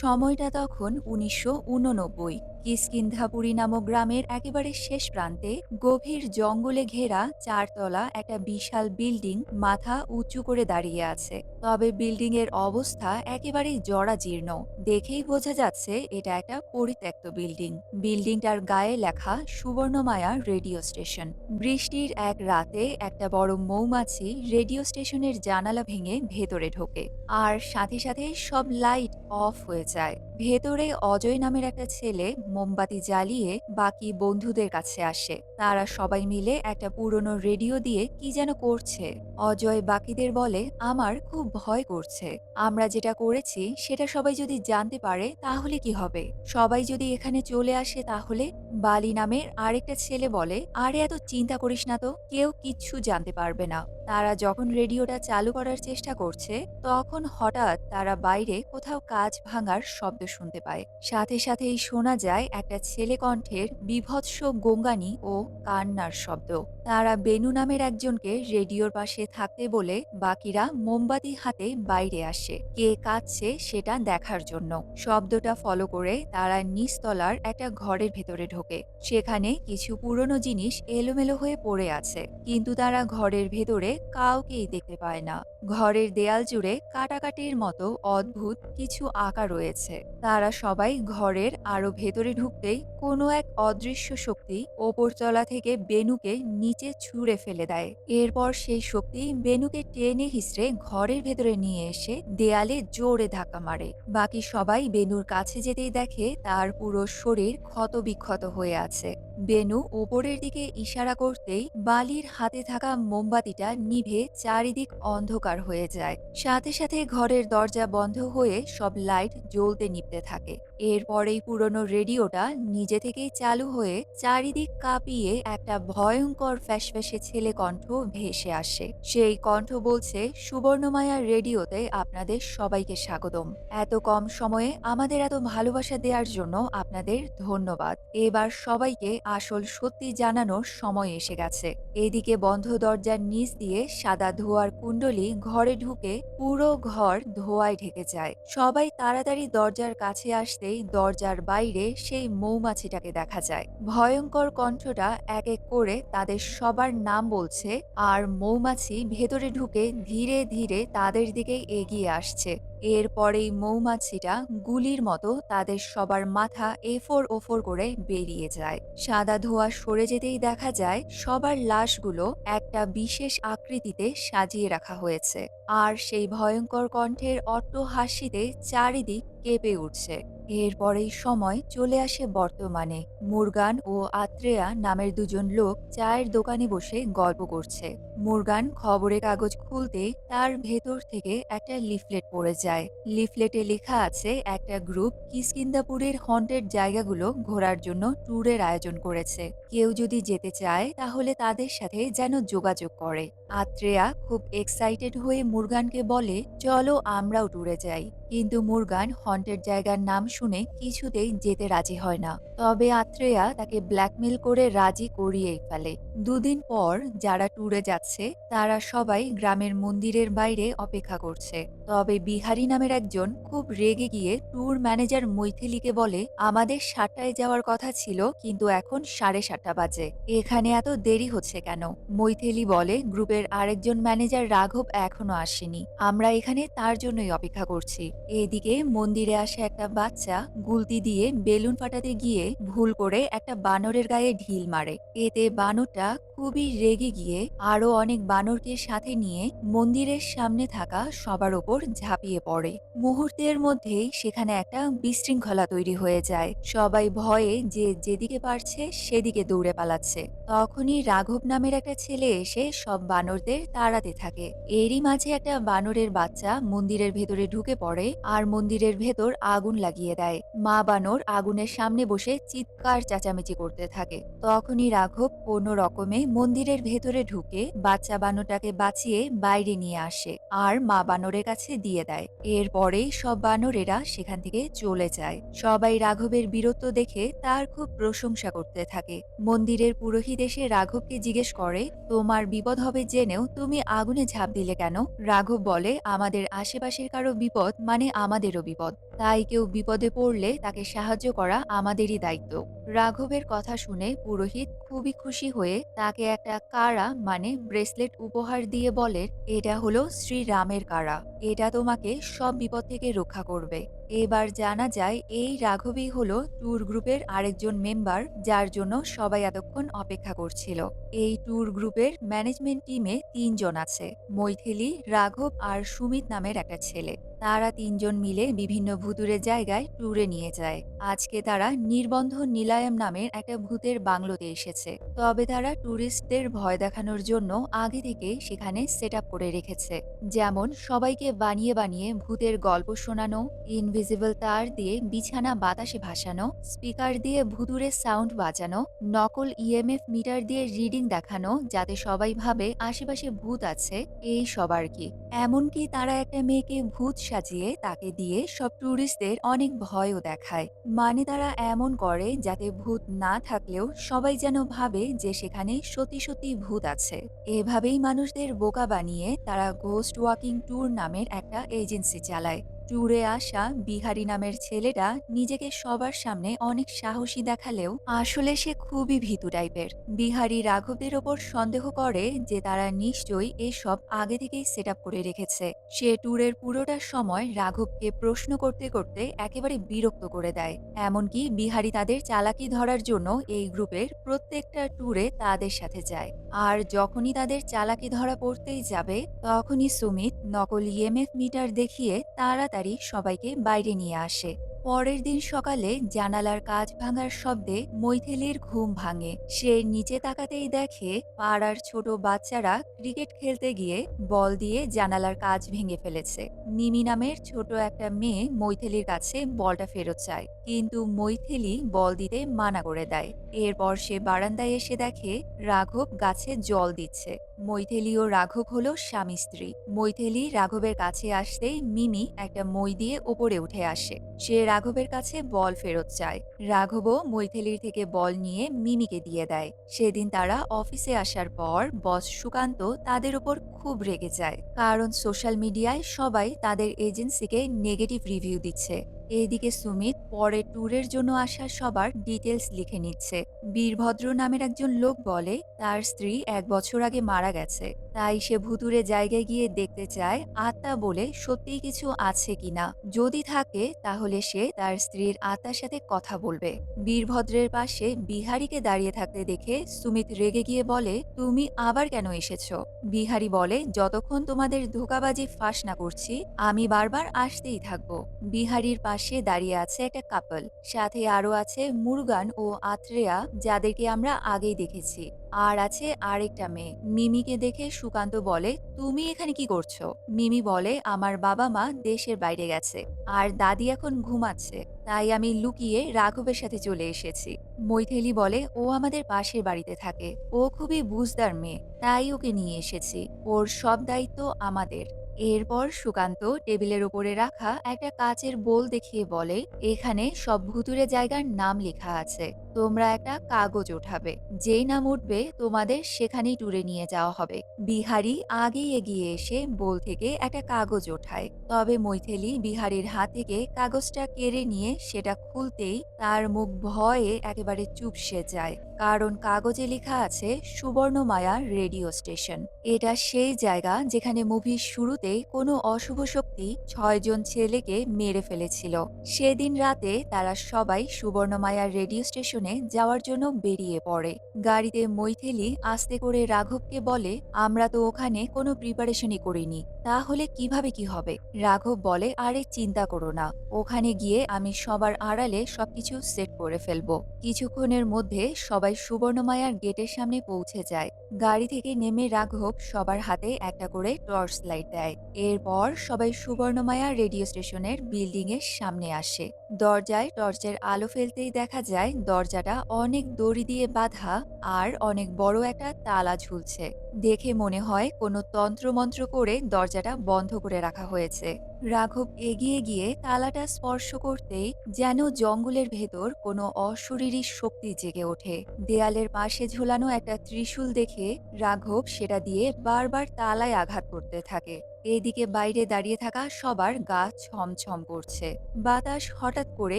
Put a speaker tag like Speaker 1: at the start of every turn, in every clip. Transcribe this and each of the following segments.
Speaker 1: সময়টা তখন ১৯৮৯। কিষ্কিন্ধাপুরী নামক গ্রামের একেবারে শেষ প্রান্তে গভীর জঙ্গলে ঘেরা চারতলা একটা বিশাল বিল্ডিং মাথা উঁচু করে দাঁড়িয়ে আছে। তবে বিল্ডিং এর অবস্থা একেবারেই জরাজীর্ণ। দেখেই বোঝা যাচ্ছে এটা একটা পরিত্যক্ত বিল্ডিং। বিল্ডিংটার গায়ে লেখা সুবর্ণমায়া রেডিও স্টেশন। বৃষ্টির এক রাতে একটা বড় মৌমাছি রেডিও স্টেশনের জানালা ভেঙে ভেতরে ঢোকে, আর সাথে সাথে সব লাইট অফ হয়ে যায়। ভেতরে অজয় নামের একটা ছেলে মোমবাতি জ্বালিয়ে বাকি বন্ধুদের কাছে আসে। তারা সবাই মিলে একটা পুরনো রেডিও দিয়ে কি যেন করছে। অজয় বাকিদের বলে, আমার খুব ভয় করছে। আমরা যেটা করেছি সেটা সবাই যদি জানতে পারে তাহলে কি হবে? সবাই যদি এখানে চলে আসে তাহলে? বালি নামের আরেকটা ছেলে বলে, আরে এত চিন্তা করিস না তো, কেউ কিচ্ছু জানতে পারবে না। তারা যখন রেডিওটা চালু করার চেষ্টা করছে তখন হঠাৎ তারা বাইরে কোথাও কাঁচ ভাঙার শব্দ শুনতে পায়। সাথে সাথেই শোনা যায় একটা ছেলে কণ্ঠের বিভৎস গোঙ্গানি ও কান্নার শব্দ। তারা বেনু নামের একজনকে রেডিওর পাশে থাকতে বলে বাকিরা মোমবাতি হাতে বাইরে আসে, কে কাঁদছে সেটা দেখার জন্য। শব্দটা ফলো করে তারা নিচতলার একটা ঘরের ভেতরে ঢোকে। সেখানে কিছু পুরনো জিনিস এলোমেলো হয়ে পড়ে আছে, কিন্তু তারা ঘরের ভেতরে কাউকেই দেখতে পায় না। ঘরের দেয়াল জুড়ে কাটাকাটির মতো অদ্ভুত কিছু আঁকা রয়েছে। তারা সবাই ঘরের আরো ভেতরে ঢুকতেই কোনো এক অদৃশ্য শক্তি ওপরতলা থেকে বেনুকে নিচে ছুঁড়ে ফেলে দেয়। এরপর সেই শক্তি বেনুকে টেনে হিঁচড়ে ঘরের ভেতরে নিয়ে এসে দেয়ালে জোরে ধাক্কা মারে। বাকি সবাই বেনুর কাছে যেতেই দেখে তার পুরো শরীর ক্ষতবিক্ষত হয়ে আছে। বেনু ওপরের দিকে ইশারা করতেই বালির হাতে থাকা মোমবাতিটা নিভে চারিদিক অন্ধকার হয়ে যায়। সাথে সাথে ঘরের দরজা বন্ধ হয়ে সব লাইট জ্বলতে নিভতে থাকে। এরপরেই পুরনো রেডিওটা নিজে থেকেই চালু হয়ে চারিদিক কাঁপিয়ে একটা ভয়ঙ্কর ফ্যাসফ্যাসে ছেলে কণ্ঠ ভেসে আসে। সেই কণ্ঠ বলছে, সুবর্ণমায়া রেডিওতে আপনাদের সবাইকে স্বাগতম। এত কম সময়ে আমাদের এত ভালোবাসা দেওয়ার জন্য আপনাদের ধন্যবাদ। এবার সবাইকে আসল সত্যি জানানোর সময় এসে গেছে। এদিকে বন্ধ দরজার নিচ দিয়ে সাদা ধোঁয়ার কুণ্ডলী ঘরে ঢুকে পুরো ঘর ধোঁয়ায় ঢেকে যায়। সবাই তাড়াতাড়ি দরজার কাছে আসতেই দরজার বাইরে সেই মৌমাছিটাকে দেখা যায়। ভয়ঙ্কর কণ্ঠটা এক এক করে তাদের সবার নাম বলছে, আর মৌমাছি ভেতরে ঢুকে ধীরে ধীরে তাদের দিকে এগিয়ে আসছে। এরপরেই মৌমাছিটা গুলির মতো তাদের সবার মাথা এফোর ওফোর করে বেরিয়ে যায়। সাদা ধোঁয়া সরে যেতেই দেখা যায় সবার লাশগুলো একটা বিশেষ আকৃতিতে সাজিয়ে রাখা হয়েছে, আর সেই ভয়ঙ্কর কণ্ঠের অট্টহাসিতে চারিদিক কেঁপে উঠছে। এরপরেই সময় চলে আসে বর্তমানে। মুরগান ও আত্রেয়া নামের দুজন লোক চায়ের দোকানে বসে গল্প করছে। মুরগান খবরের কাগজ খুলতে তার ভেতর থেকে একটা লিফলেট পড়ে যায়। লিফলেটে লেখা আছে একটা গ্রুপ কিষ্কিন্ধাপুরের হন্টেড জায়গাগুলো ঘোরার জন্য ট্যুরের আয়োজন করেছে। কেউ যদি যেতে চায় তাহলে তাদের সাথে যেন যোগাযোগ করে। আত্রেয়া খুব এক্সাইটেড হয়ে মুরগানকে বলে, চলো আমরাও ট্যুরে যাই। কিন্তু মুরগান হন্টেড জায়গার নাম শুনে কিছুতেই যেতে রাজি হয় না। তবে আত্রেয়া তাকে ব্ল্যাকমেল করে রাজি করিয়েই ফেলে। দুদিন পর যারা ট্যুরে যাচ্ছে তারা সবাই গ্রামের মন্দিরের বাইরে অপেক্ষা করছে। তবে বিহারী নামের একজন খুব রেগে গিয়ে ট্যুর ম্যানেজার মৈথিলীকে বলে, আমাদের ৭টায় যাওয়ার কথা ছিল কিন্তু এখন ৭:৩০ বাজে, এখানে এত দেরি হচ্ছে কেন? মৈথিলী বলে, গ্রুপের আরেকজন ম্যানেজার রাঘব এখনো আসেনি, আমরা এখানে তার জন্যই অপেক্ষা করছি। এদিকে মন্দিরে আসে একটা বাচ্চা গুলতি দিয়ে বেলুন ফাটাতে গিয়ে ভুল করে একটা বানরের গায়ে ঢিল মারে। এতে বানরটা খুবই রেগে গিয়ে আরো অনেক বানরকে সাথে নিয়ে মন্দিরের সামনে থাকা সবার ওপর ঝাঁপিয়ে পড়ে। মুহূর্তের মধ্যেই সেখানে একটা বিশৃঙ্খলা তৈরি হয়ে যায়। সবাই ভয়ে যে যেদিকে পারছে সেদিকে দৌড়ে পালাচ্ছে। তখনই রাঘব নামের একটা ছেলে এসে সব বানরদের তাড়াতে থাকে। এরই মাঝে একটা বানরের বাচ্চা মন্দিরের ভেতরে ঢুকে পড়ে আর মন্দিরের ভেতর আগুন লাগিয়ে দেয়। মা বানর আগুনের সামনে বসে চিৎকার চেঁচামেচি করতে থাকে। তখনই রাঘব কোনো রকমে মন্দিরের ভেতরে ঢুকে বাচ্চা বানরটাকে বাঁচিয়ে বাইরে নিয়ে আসে আর মা বানরের কাছে দিয়ে দেয়। এরপরেই সব বানরেরা সেখান থেকে চলে যায়। সবাই রাঘবের বীরত্ব দেখে তার খুব প্রশংসা করতে থাকে। মন্দিরের পুরোহিত এসে রাঘবকে জিজ্ঞেস করে, তোমার বিপদ হবে জেনেও তুমি আগুনে ঝাঁপ দিলে কেন? রাঘব বলে, আমাদের আশেপাশের কারো বিপদ মানে আমাদেরও বিপদ। তাই কেউ বিপদে পড়লে তাকে সাহায্য করা আমাদেরই দায়িত্ব। রাঘবের কথা শুনে পুরোহিত খুবই খুশি হয়ে তাকে একটা কাড়া মানে ব্রেসলেট উপহার দিয়ে বলে, এটা হলো শ্রীরামের কাড়া। এটা তোমাকে সব বিপদ থেকে রক্ষা করবে। এবার জানা যায় এই রাঘবই হলো ট্যুর গ্রুপের আরেকজন মেম্বার, যার জন্য সবাই এতক্ষণ অপেক্ষা করছিল। এই ট্যুর গ্রুপের ম্যানেজমেন্ট টিমে ৩ জন আছে, মৈথিলি, রাঘব আর সুমিত নামের একটা ছেলে। তারা ৩ জন মিলে বিভিন্ন ভুতুরে জায়গায় ট্যুরে নিয়ে যায়। আজকে তারা নির্বন্ধ নীলায়ম নামের একটা ভূতের বাংলোতে এসেছে। তবে তারা ট্যুরিস্টদের ভয় দেখানোর জন্য আগে থেকে সেখানে সেট আপ করে রেখেছে। যেমন সবাইকে বানিয়ে বানিয়ে ভূতের গল্প শোনানো, ইনভিজিবল তার দিয়ে বিছানা বাতাসে ভাসানো, স্পিকার দিয়ে ভুতুরে সাউন্ড বাজানো, নকল ইএমএফ মিটার দিয়ে রিডিং দেখানো যাতে সবাই ভাবে আশেপাশে ভূত আছে, এই সব আর কি। এমনকি তারা একটা মেয়েকে ভূত সাজিয়ে তাকে দিয়ে সব ট্যুরিস্টদের অনেক ভয়ও দেখায়। মানে তারা এমন করে যাতে ভূত না থাকলেও সবাই যেন ভাবে যে সেখানে সত্যি সত্যি ভূত আছে। এভাবেই মানুষদের বোকা বানিয়ে তারা ঘোস্ট ওয়াকিং ট্যুর নামের একটা এজেন্সি চালায়। ট্যুরে আসা বিহারি নামের ছেলেটা নিজেকে সবার সামনে অনেক সাহসী দেখালেও আসলে সে খুবই ভীতু টাইপের। বিহারি রাঘবদের ওপর সন্দেহ করে যে তারা নিশ্চয়ই এসব আগে থেকেই সেট আপ করে রেখেছে। সে ট্যুরের পুরোটা সময় রাঘবকে প্রশ্ন করতে করতে একেবারে বিরক্ত করে দেয়। এমনকি বিহারি তাদের চালাকি ধরার জন্য এই গ্রুপের প্রত্যেকটা ট্যুরে তাদের সাথে যায়। আর যখনই তাদের চালাকি ধরা পড়তেই যাবে, তখনই সুমিত নকল ইএমএফ মিটার দেখিয়ে তাড়াতাড়ি সবাইকে বাইরে নিয়ে আসে। পরের দিন সকালে জানালার কাঁচ ভাঙার শব্দে মৈথিলির ঘুম ভাঙে। সে নিচে তাকাতেই দেখে পাড়ার ছোট বাচ্চারা ক্রিকেট খেলতে গিয়ে বল দিয়ে জানালার কাঁচ ভেঙে ফেলেছে। মিমি নামের ছোট একটা মেয়ে মৈথিলির কাছে বলটা ফেরত চায়, কিন্তু মৈথিলি বল দিতে মানা করে দেয়। এরপর সে বারান্দায় এসে দেখে রাঘব গাছে জল দিচ্ছে। মৈথিলি ও রাঘব হলো স্বামী স্ত্রী। মৈথিলি রাঘবের কাছে আসতেই মিমি একটা মই দিয়ে ওপরে উঠে আসে। সে রাঘবের কাছে বল ফেরত চায়। রাঘবও মৈথিলির থেকে বল নিয়ে মিমিকে দিয়ে দেয়। সেদিন তারা অফিসে আসার পর বস সুকান্ত তাদের উপর খুব রেগে যায়, কারণ সোশ্যাল মিডিয়ায় সবাই তাদের এজেন্সিকে নেগেটিভ রিভিউ দিচ্ছে। এদিকে সুমিত পরে ট্যুরের জন্য আসা সবার ডিটেলস লিখে নিচ্ছে। বীরভদ্র নামের একজন লোক বলে তার স্ত্রী ১ বছর আগে মারা গেছে, তাই সে ভুতুরে জায়গায় গিয়ে দেখতে চায় আত্মা বলে সত্যিই কিছু আছে কিনা। যদি থাকে তাহলে সে তার স্ত্রীর আত্মার সাথে কথা বলবে। বীরভদ্রের পাশে বিহারীকে দাঁড়িয়ে থাকতে দেখে সুমিত রেগে গিয়ে বলে, তুমি আবার কেন এসেছো? বিহারী বলে, যতক্ষণ তোমাদের ধোঁকাবাজি ফাঁস না করছি আমি বারবার আসতেই থাকবো। বিহারীর পাশে দাঁড়িয়ে আছে একটা কাপল, সাথে আরো আছে মুরগান ও আত্রেয়া, যাদেরকে আমরা আগেই দেখেছি। আর আছে আরেকটা মেয়ে। মিমিকে দেখে সুকান্ত বলে, তুমি এখানে কি করছো? মিমি বলে, আমার বাবা মা দেশের বাইরে গেছে আর দাদি এখন ঘুমাচ্ছে, তাই আমি লুকিয়ে রাঘবের সাথে চলে এসেছি। মৈথিলি বলে, ও আমাদের পাশের বাড়িতে থাকে, ও খুবই বুঝদার মেয়ে, তাই ওকে নিয়ে এসেছি, ওর সব দায়িত্ব আমাদের। এরপর সুকান্ত টেবিলের উপরে রাখা একটা কাচের বোল দেখিয়ে বলে, এখানে সব ভুতুরে জায়গার নাম লেখা আছে, তোমরা একটা কাগজ ওঠাবে, যেই নাম উঠবে তোমাদের সেখানেই ট্যুরে নিয়ে যাওয়া হবে। বিহারী আগেই এগিয়ে এসে বোল থেকে একটা কাগজ ওঠায়, তবে মৈথিলি বিহারীর হাত থেকে কাগজটা কেড়ে নিয়ে সেটা খুলতেই তার মুখ ভয়ে একেবারে চুপসে যায়, কারণ কাগজে লেখা আছে সুবর্ণমায়া রেডিও স্টেশন। এটা সেই জায়গা যেখানে মুভির শুরুতেই কোনো অশুভ শক্তি ৬ জন ছেলেকে মেরে ফেলেছিল। সেদিন রাতে তারা সবাই সুবর্ণমায়া রেডিও স্টেশনে যাওয়ার জন্য বেরিয়ে পড়ে। গাড়িতে মৈথিলি আস্তে করে রাঘবকে বলে, আমরা তো ওখানে কোনো প্রিপারেশনই করিনি, তাহলে কিভাবে কি হবে? রাঘব বলে, আরে চিন্তা করো না, ওখানে গিয়ে আমি সবার আড়ালে সবকিছু সেট করে ফেলবো। কিছুক্ষণের মধ্যে সবাই সুবর্ণমায়ার গেটের সামনে পৌঁছে যায়। গাড়ি থেকে নেমে রাঘব সবার হাতে একটা করে টর্চ লাইট দেয়। এরপর সবাই সুবর্ণমায়া রেডিও স্টেশনের বিল্ডিং এর সামনে আসে। দরজায় টর্চের আলো ফেলতেই দেখা যায় দরজা দরজাটা অনেক দড়ি দিয়ে বাঁধা আর অনেক বড় একটা তালা ঝুলছে। দেখে মনে হয় কোনো তন্ত্রমন্ত্র করে দরজাটা বন্ধ করে রাখা হয়েছে। রাঘব এগিয়ে গিয়ে তালাটা স্পর্শ করতেই যেন জঙ্গলের ভেতর কোনো অশরীরী শক্তি জেগে ওঠে। দেয়ালের পাশে ঝুলানো একটা ত্রিশূল দেখে রাঘব সেটা দিয়ে বারবার তালায় আঘাত করতে থাকে। এদিকে বাইরে দাঁড়িয়ে থাকা সবার গা ছমছম করছে। বাতাস হঠাৎ করে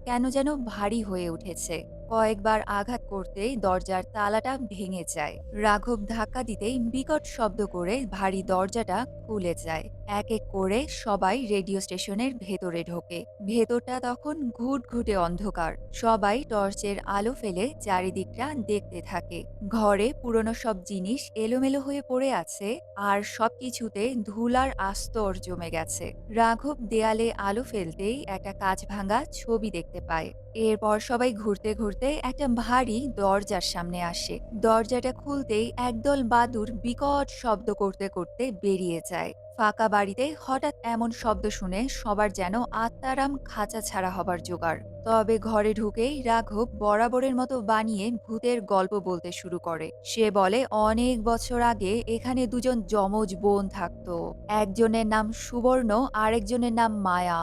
Speaker 1: কেন যেন ভারী হয়ে উঠেছে। কয়েকবার আঘাত করতেই দরজার তালাটা ভেঙে যায়। রাঘব ধাক্কা দিতেই বিকট শব্দ করে ভারী দরজাটা খুলে যায়। এক এক করে সবাই রেডিও স্টেশনের ভেতরে ঢোকে। ভেতরটা তখন ঘুটঘুটে অন্ধকার। সবাই টর্চের আলো ফেলে চারিদিকটা দেখতে থাকে। ঘরে পুরনো সব জিনিস এলোমেলো হয়ে পড়ে আছে আর সবকিছুতে ধুলার আস্তর জমে গেছে। রাঘব দেয়ালে আলো ফেলতেই একটা কাঁচ ভাঙা ছবি দেখতে পায়। এরপর সবাই ঘুরতে ঘুরতে একটা ভারী দরজার সামনে আসে। দরজাটা খুলতেই একদল বাদুর বিকট শব্দ করতে করতে বেরিয়ে যায়। ফাঁকা বাড়িতে হঠাৎ এমন শব্দ শুনে সবার যেন আত্মারাম খাঁচা ছাড়া হবার জোগাড়। তবে ঘরে ঢুকেই রাঘব বরাবরের মতো বানিয়ে ভূতের গল্প বলতে শুরু করে। সে বলে অনেক বছর আগে এখানে দুজন যমজ বোন থাকতো। একজনের নাম সুবর্ণ, আরেকজনের নাম মায়া।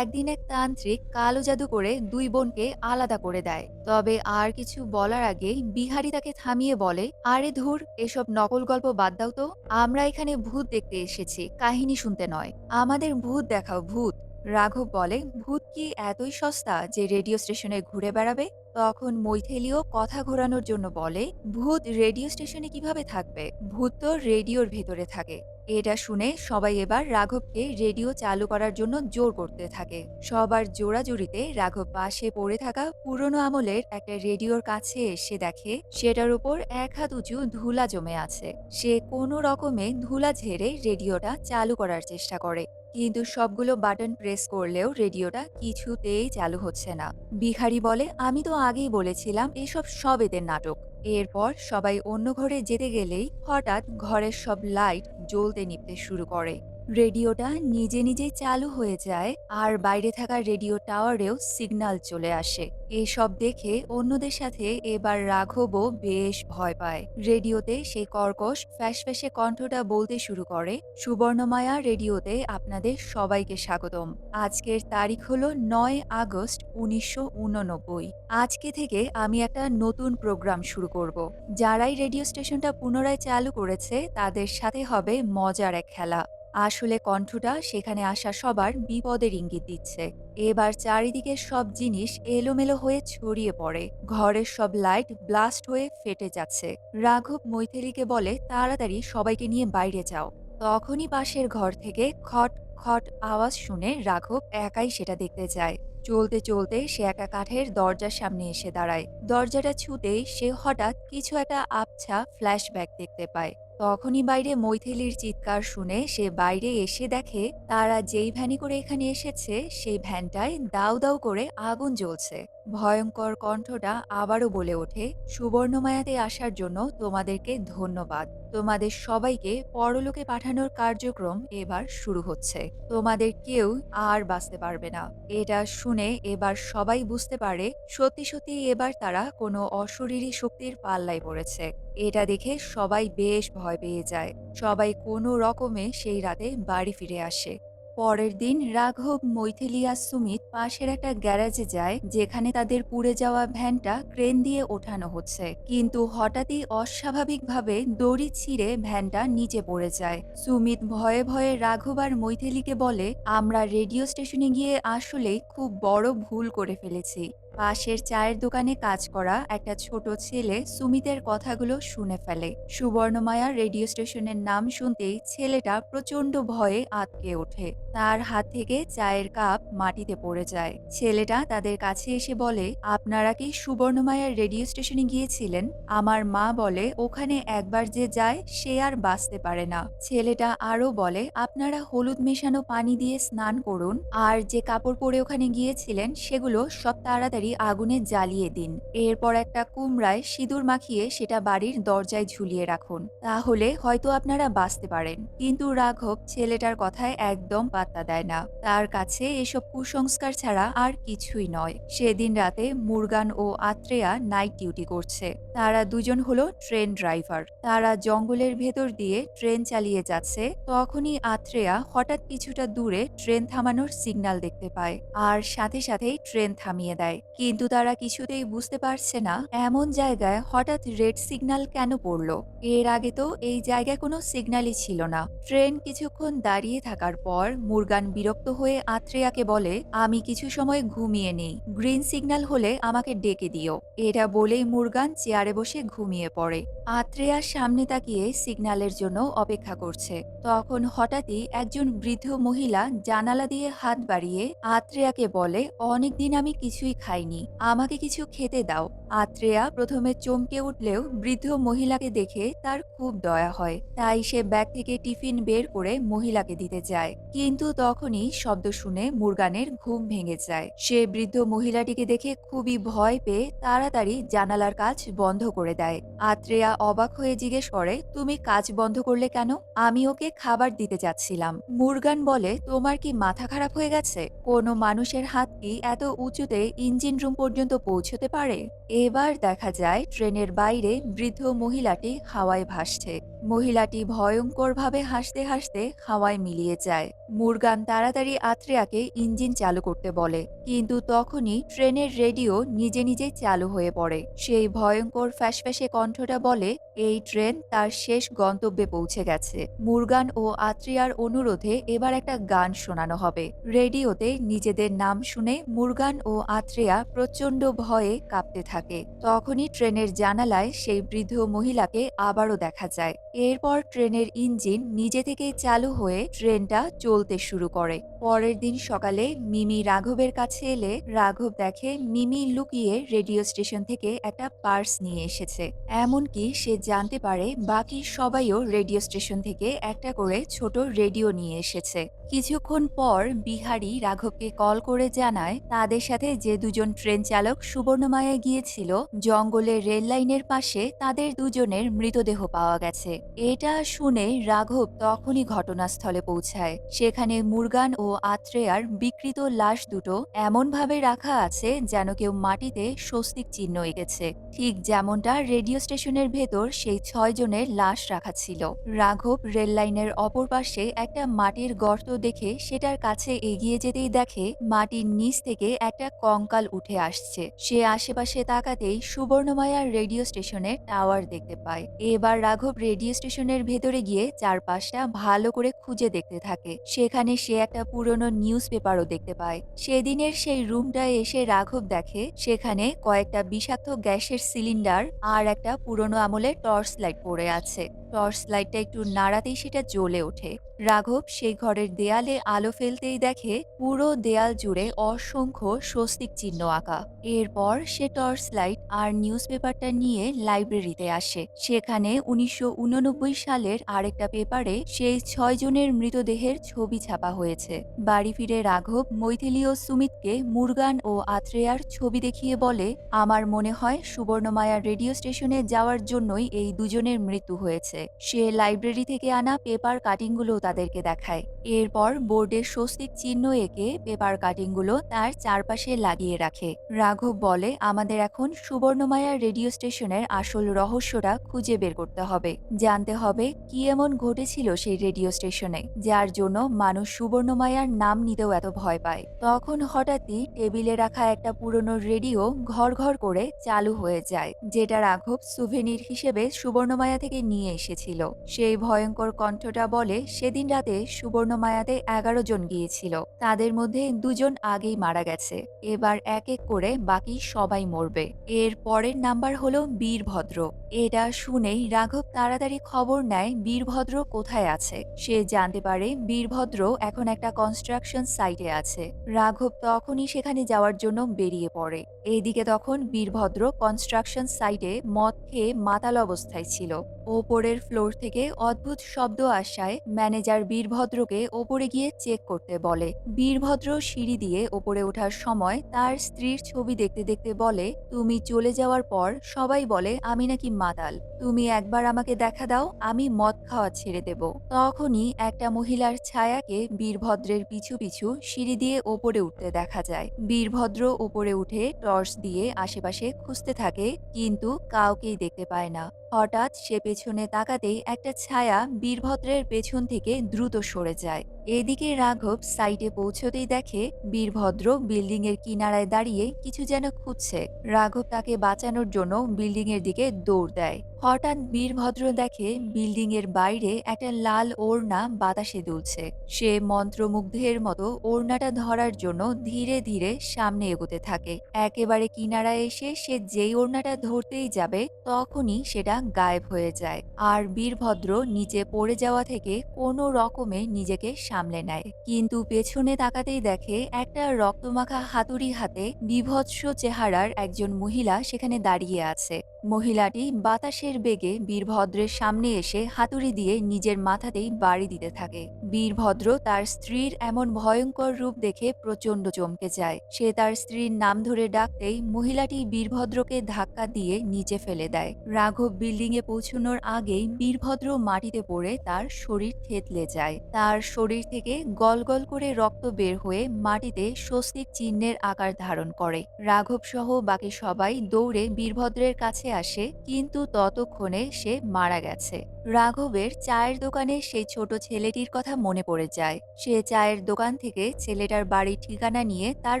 Speaker 1: একদিন এক তান্ত্রিক কালো জাদু করে দুই বোনকে আলাদা করে দেয়। তবে আর কিছু বলার আগেই বিহারী তাকে থামিয়ে বলে, আরে ধুর, এসব নকল গল্প বাদ দাও তো। আমরা এখানে ভূত দেখতে এসেছি, কাহিনী শুনতে নয়। আমাদের ভূত দেখাও, ভূত। রাঘব বলে, ভূত কি এতই সস্তা যে রেডিও স্টেশনে ঘুরে বেড়াবে? তখন মৈথিলীও কথা ঘোরানোর জন্য বলে, ভূত রেডিও স্টেশনে কিভাবে থাকবে? ভূত তো রেডিওর ভেতরে থাকে। এটা শুনে সবাই এবার রাঘবকে রেডিও চালু করার জন্য জোর করতে থাকে। সবার জোরাজুরিতে রাঘব পাশে পড়ে থাকা পুরনো আমলের একটা রেডিওর কাছে এসে দেখে সেটার উপর এক হাত উঁচু ধুলা জমে আছে। সে কোনো রকমে ধুলা ঝেড়ে রেডিওটা চালু করার চেষ্টা করে, কিন্তু সবগুলো বাটন প্রেস করলেও রেডিওটা কিছুতেই চালু হচ্ছে না। বিহারী বলে, আমি তো আগেই বলেছিলাম এসব সব এদের নাটক। এরপর সবাই অন্য ঘরে যেতে গেলেই হঠাৎ ঘরের সব লাইট জ্বলতে নিভতে শুরু করে। রেডিওটা নিজে নিজেই চালু হয়ে যায় আর বাইরে থাকা রেডিও টাওয়ারেও সিগন্যাল চলে আসে। এসব দেখে অন্যদের সাথে এবার রাঘবও বেশ ভয় পায়। রেডিওতে সেই কর্কশ ফ্যাসফ্যাসে কণ্ঠটা বলতে শুরু করে, সুবর্ণমায়া রেডিওতে আপনাদের সবাইকে স্বাগতম। আজকের তারিখ হলো ৯ আগস্ট ১৯৮৯। আজকে থেকে আমি একটা নতুন প্রোগ্রাম শুরু করব। যারাই রেডিও স্টেশনটা পুনরায় চালু করেছে তাদের সাথে হবে মজার এক খেলা। আসলে কণ্ঠটা সেখানে আসা সবার বিপদের ইঙ্গিত দিচ্ছে। এবার চারিদিকে সব জিনিস এলোমেলো হয়ে ছড়িয়ে পড়ে। ঘরের সব লাইট ব্লাস্ট হয়ে ফেটে যাচ্ছে। রাঘব মৈথিলীকে বলে, তাড়াতাড়ি সবাইকে নিয়ে বাইরে যাও। তখনই পাশের ঘর থেকে খট খট আওয়াজ শুনে রাঘব একাই সেটা দেখতে যায়। চলতে চলতে সে একটা কাঠের দরজার সামনে এসে দাঁড়ায়। দরজাটা ছুঁতেই সে হঠাৎ কিছু একটা আবছা ফ্ল্যাশব্যাক দেখতে পায়। তখনই বাইরে মৈথিলীর চিৎকার শুনে সে বাইরে এসে দেখে তারা যেই ভ্যানে করে এখানে এসেছে সেই ভ্যানটায় দাউ দাউ করে আগুন জ্বলছে। ভয়ঙ্কর কণ্ঠটা আবারও বলে ওঠে, সুবর্ণমায়াতে আসার জন্য তোমাদেরকে ধন্যবাদ। তোমাদের সবাইকে পরলোকে পাঠানোর কার্যক্রম এবার শুরু হচ্ছে। তোমাদের কেউ আর বাঁচতে পারবে না। এটা শুনে এবার সবাই বুঝতে পারে সত্যি সত্যি এবার তারা কোনো অশরীরী শক্তির পাল্লায় পড়েছে। এটা দেখে সবাই বেশ ভয় পেয়ে যায়। সবাই কোনো রকমে সেই রাতে বাড়ি ফিরে আসে। পরের দিন রাঘব, মৈথিলী আর সুমিত পাশের একটা গ্যারেজে যায় যেখানে তাদের পুড়ে যাওয়া ভ্যানটা ক্রেন দিয়ে ওঠানো হচ্ছে। কিন্তু হঠাৎই অস্বাভাবিকভাবে দড়ি ছিঁড়ে ভ্যানটা নিচে পড়ে যায়। সুমিত ভয়ে ভয়ে রাঘব আর মৈথিলীকে বলে, আমরা রেডিও স্টেশনে গিয়ে আসলেই খুব বড় ভুল করে ফেলেছি। পাশের চায়ের দোকানে কাজ করা একটা ছোট ছেলে সুমিতের কথাগুলো শুনে ফেলে। সুবর্ণমায়া রেডিও স্টেশনের নাম শুনতেই ছেলেটা প্রচন্ড ভয়ে আঁতকে ওঠে। তার হাত থেকে চায়ের কাপ মাটিতে পড়ে যায়। ছেলেটা তাদের কাছে এসে বলে, আপনারা কি সুবর্ণমায়ার রেডিও স্টেশনে গিয়েছিলেন? আমার মা বলে ওখানে একবার যে যায় সে আর বাঁচতে পারে না। ছেলেটা আরো বলে, আপনারা হলুদ মেশানো পানি দিয়ে স্নান করুন আর যে কাপড় পরে ওখানে গিয়েছিলেন সেগুলো সব তাড়াতাড়ি আগুনে জ্বালিয়ে দিন। এরপর একটা কুমড়ায় সিঁদুর মাখিয়ে সেটা বাড়ির দরজায় ঝুলিয়ে রাখুন। তাহলে হয়তো আপনারা বাঁচতে পারেন। কিন্তু রাঘব ছেলেটার কথায় একদম পাত্তা দেয় না। তার কাছে এসব কুসংস্কার ছাড়া আর কিছুই নয়। সেদিন রাতে মুরগান ও আত্রেয়া নাইট ডিউটি করছে। তারা দুজন হলো ট্রেন ড্রাইভার। তারা জঙ্গলের ভেতর দিয়ে ট্রেন চালিয়ে যাচ্ছে। তখনই আত্রেয়া হঠাৎ কিছুটা দূরে ট্রেন থামানোর সিগন্যাল দেখতে পায় আর সাথে সাথেই ট্রেন থামিয়ে দেয়। কিন্তু তারা কিছুতেই বুঝতে পারছে না এমন জায়গায় হঠাৎ রেড সিগন্যাল কেন পড়লো। এর আগে তো এই জায়গায় কোনো সিগন্যালই ছিল না। ট্রেন কিছুক্ষণ দাঁড়িয়ে থাকার পর মুরগান বিরক্ত হয়ে আত্রেয়াকে বলে, আমি কিছু সময় ঘুমিয়ে নেই, গ্রিন সিগন্যাল হলে আমাকে ডেকে দিও। এটা বলেই মুরগান চেয়ারে বসে ঘুমিয়ে পড়ে। আত্রেয়ার সামনে তাকিয়ে সিগন্যালের জন্য অপেক্ষা করছে। তখন হঠাৎই একজন বৃদ্ধ মহিলা জানালা দিয়ে হাত বাড়িয়ে আত্রেয়াকে বলে, অনেকদিন আমি কিছুই খাইনি, আমাকে কিছু খেতে দাও। আত্রেয়া প্রথমে চমকে উঠলেও বৃদ্ধ মহিলাকে দেখে তার খুব দয়া হয়। তাই সে ব্যাগ থেকে টিফিন বের করে মহিলাকে দিতে যায়। কিন্তু তখনই শব্দ শুনে মুরগানের ঘুম ভেঙে যায়। সে বৃদ্ধ মহিলাটিকে দেখে খুবই ভয় পেয়ে তাড়াতাড়ি জানালার কাজ বন্ধ করে দেয়। আত্রেয়া অবাক হয়ে জিজ্ঞেস করে, তুমি কাজ বন্ধ করলে কেন? আমি ওকে খাবার দিতে যাচ্ছিলাম। মুরগান বলে, তোমার কি মাথা খারাপ হয়ে গেছে? কোনো মানুষের হাত কি এত উঁচুতে ইঞ্জিন রুম পর্যন্ত পৌঁছতে পারে? এবার দেখা যায় ট্রেনের বাইরে বৃদ্ধ মহিলাটি হাওয়ায় ভাসছে। মহিলাটি ভয়ঙ্করভাবে হাসতে হাসতে হাওয়ায় মিলিয়ে যায়। মুরগান তাড়াতাড়ি আত্রেয়াকে ইঞ্জিন চালু করতে বলে, কিন্তু তখনই ট্রেনের রেডিও নিজে নিজেই চালু হয়ে পড়ে। সেই ভয়ঙ্কর ফ্যাসফ্যাসে কণ্ঠটা বলে, এই ট্রেন তার শেষ গন্তব্যে পৌঁছে গেছে। মুরগান ও আত্রিয়ার অনুরোধে এবার একটা গান শোনানো হবে। রেডিওতে নিজেদের নাম শুনে মুরগান ও আত্রিয়া প্রচণ্ড ভয়ে কাঁপতে থাকে। তখনই ট্রেনের জানালায় সেই বৃদ্ধ মহিলাকে আবারও দেখা যায়। এরপর ট্রেনের ইঞ্জিন নিজে থেকেই চালু হয়ে ট্রেনটা চলতে শুরু করে। পরের দিন সকালে মিমি রাঘবের কাছে এলে রাঘব দেখে মিমি লুকিয়ে রেডিও স্টেশন থেকে একটা পার্স নিয়ে এসেছে। এমনকি সে জানতে পারে বাকি সবাইও রেডিও স্টেশন থেকে একটা করে ছোট রেডিও নিয়ে এসেছে। কিছুক্ষণ পর বিহারী রাঘবকে কল করে জানায় তাদের সাথে যে দুজন ট্রেন চালক সুবর্ণমায়ায় গিয়েছিল জঙ্গলের রেল লাইনের পাশে তাদের দুজনের মৃতদেহ পাওয়া গেছে। এটা শুনে রাঘব তখনই ঘটনাস্থলে পৌঁছায়। সেখানে মুরগান ও আত্রেয়ার বিকৃত লাশ দুটো এমনভাবে রাখা আছে যেন কেউ মাটিতে স্বস্তিক চিহ্ন এঁকেছে, ঠিক যেমনটা রেডিও স্টেশনের ভেতর সেই 6 জনের লাশ রাখা ছিল। রাঘব রেল লাইনের অপর পাশে একটা মাটির গর্ত দেখে সেটার কাছে এগিয়ে যেতেই দেখে মাটির নিচ থেকে একটা কঙ্কাল উঠে আসছে। সে আশেপাশে তাকাতেই সুবর্ণমায়ার রেডিও স্টেশনের টাওয়ার দেখতে পায়। এবার রাঘব রেডিও স্টেশনের ভেতরে গিয়ে চারপাশটা ভালো করে খুঁজে দেখতে থাকে। সেখানে সে একটা পুরনো নিউজ পেপারও দেখতে পায়। সেদিনের সেই রুমটায় এসে রাঘব দেখে সেখানে কয়েকটা বিষাক্ত গ্যাসের সিলিন্ডার আর একটা পুরনো আমলের টর্চ লাইট পড়ে আছে। টর্চ লাইটটা একটু নাড়াতেই সেটা জ্বলে ওঠে। রাঘব সেই ঘরের দেয়ালে আলো ফেলতেই দেখে পুরো দেয়াল জুড়ে অসংখ্য স্বস্তিক চিহ্ন আঁকা। এরপর সে টর্চ লাইট আর নিউজ পেপারটা নিয়ে লাইব্রেরিতে আসে। সেখানে 1989 সালের আরেকটা পেপারে সেই 6 জনের মৃতদেহের ছবি ছাপা হয়েছে। বাড়ি ফিরে রাঘব মৈথিলি ও সুমিতকে মুরগান ও আত্রেয়ার ছবি দেখিয়ে বলে, আমার মনে হয় সুবর্ণমায়ার রেডিও স্টেশনে যাওয়ার জন্যই এই দুজনের মৃত্যু হয়েছে। সে লাইব্রেরি থেকে আনা পেপার কাটিংগুলো তাদেরকে দেখায়। এরপর বোর্ডে স্বস্তিক চিহ্ন এঁকে পেপার কাটিংগুলো তার চারপাশে লাগিয়ে রাখে। রাঘব বলে, আমাদের এখন সুবর্ণমায়ার রেডিও স্টেশনের আসল রহস্যটা খুঁজে বের করতে হবে। জানতে হবে কি এমন ঘটেছিল সেই রেডিও স্টেশনে যার জন্য মানুষ সুবর্ণমায়ার নাম নিতেও এত ভয় পায়। তখন হঠাৎই টেবিলে রাখা একটা পুরনো রেডিও ঘর ঘর করে চালু হয়ে যায়, যেটা রাঘব সুভেনির হিসেবে সুবর্ণমায়া থেকে নিয়ে এসেছিল। সেই ভয়ঙ্কর কণ্ঠটা বলে, সেদিন রাতে সুবর্ণমায়াতে 11 জন গিয়েছিল, তাদের মধ্যে 2 জন আগেই মারা গেছে। এবার এক এক করে বাকি সবাই মরবে। এর পরের নাম্বার হলো বীরভদ্র। এটা শুনেই রাঘব তাড়াতাড়ি খবর নেয় বীরভদ্র কোথায় আছে। সে জানতে পারে বীরভদ্র এখন একটা কনস্ট্রাকশন সাইটে আছে। রাঘব তখনই সেখানে যাওয়ার জন্য বেরিয়ে পড়ে। এইদিকে তখন বীরভদ্র কনস্ট্রাকশন সাইটে মদ খেয়ে মাতাল অবস্থায় ছিল। ওপরের ফ্লোর থেকে অদ্ভুত শব্দ আসায় ম্যানেজার বীরভদ্রকে ওপরে গিয়ে চেক করতে বলে। বীরভদ্র সিঁড়ি দিয়ে ওপরে ওঠার সময় তার স্ত্রীর ছবি দেখতে দেখতে বলে, তুমি চলে যাওয়ার পর সবাই বলে আমি নাকি মাতাল। তুমি একবার আমাকে দেখা দাও, আমি মদ খাওয়া ছেড়ে দেব। তখনই একটা মহিলার ছায়াকে বীরভদ্রের পিছু পিছু সিঁড়ি দিয়ে ওপরে উঠতে দেখা যায়। বীরভদ্র ওপরে উঠে টর্চ দিয়ে আশেপাশে খুঁজতে থাকে, কিন্তু কাউকেই দেখতে পায় না। হঠাৎ সে পেছনে তাকাতেই একটা ছায়া বীরভদ্রের পেছন থেকে দ্রুত সরে যায়। এদিকে রাঘব সাইটে পৌঁছতেই দেখে বীরভদ্র বিল্ডিং এর কিনারায় দাঁড়িয়ে কিছু যেন খুঁজছে। রাঘব তাকে বাঁচানোর জন্য বিল্ডিং এর দিকে দৌড় দেয়। হঠাৎ বীরভদ্র দেখে বিল্ডিং এর বাইরে একটা লাল ওড়না বাতাসে দুলছে। সে মন্ত্রমুগ্ধের মতো ওড়নাটা ধরার জন্য ধীরে ধীরে সামনে এগোতে থাকে। একেবারে কিনারায় এসে সে যেই ওড়নাটা ধরতেই যাবে তখনই সেটা গায়েব হয়ে যায়। আর বীরভদ্র নিচে পড়ে যাওয়া থেকে কোনো রকমে নিজেকে সামলে নেয়। কিন্তু পেছনে তাকাতেই দেখে একটা রক্তমাখা হাতুড়ি হাতে বীভৎস চেহারার একজন মহিলা সেখানে দাঁড়িয়ে আছে। মহিলাটি বাতাসের বেগে বীরভদ্রের সামনে এসে হাতুড়ি দিয়ে নিজের মাথাতেই বাড়ি দিতে থাকে। বীরভদ্র তার স্ত্রীর এমন ভয়ঙ্কর রূপ দেখে প্রচন্ড চমকে যায়। সে তার স্ত্রীর নাম ধরে ডাকতেই মহিলাটি বীরভদ্রকে ধাক্কা দিয়ে নিচে ফেলে দেয়। রাঘব বিল্ডিং এ পৌঁছানোর আগেই বীরভদ্র মাটিতে পড়ে তার শরীর থেতলে যায়। তার শরীর থেকে গল গল করে রক্ত বের হয়ে মাটিতে স্বস্তিক চিহ্নের আকার ধারণ করে। রাঘব সহ বাকি সবাই দৌড়ে বীরভদ্রের কাছে আসে, কিন্তু ততক্ষণে সে মারা গেছে। রাঘবের চায়ের দোকানে সেই ছোট ছেলেটির কথা মনে পড়ে যায়। সে চায়ের দোকান থেকে ছেলেটার বাড়ির ঠিকানা নিয়ে তার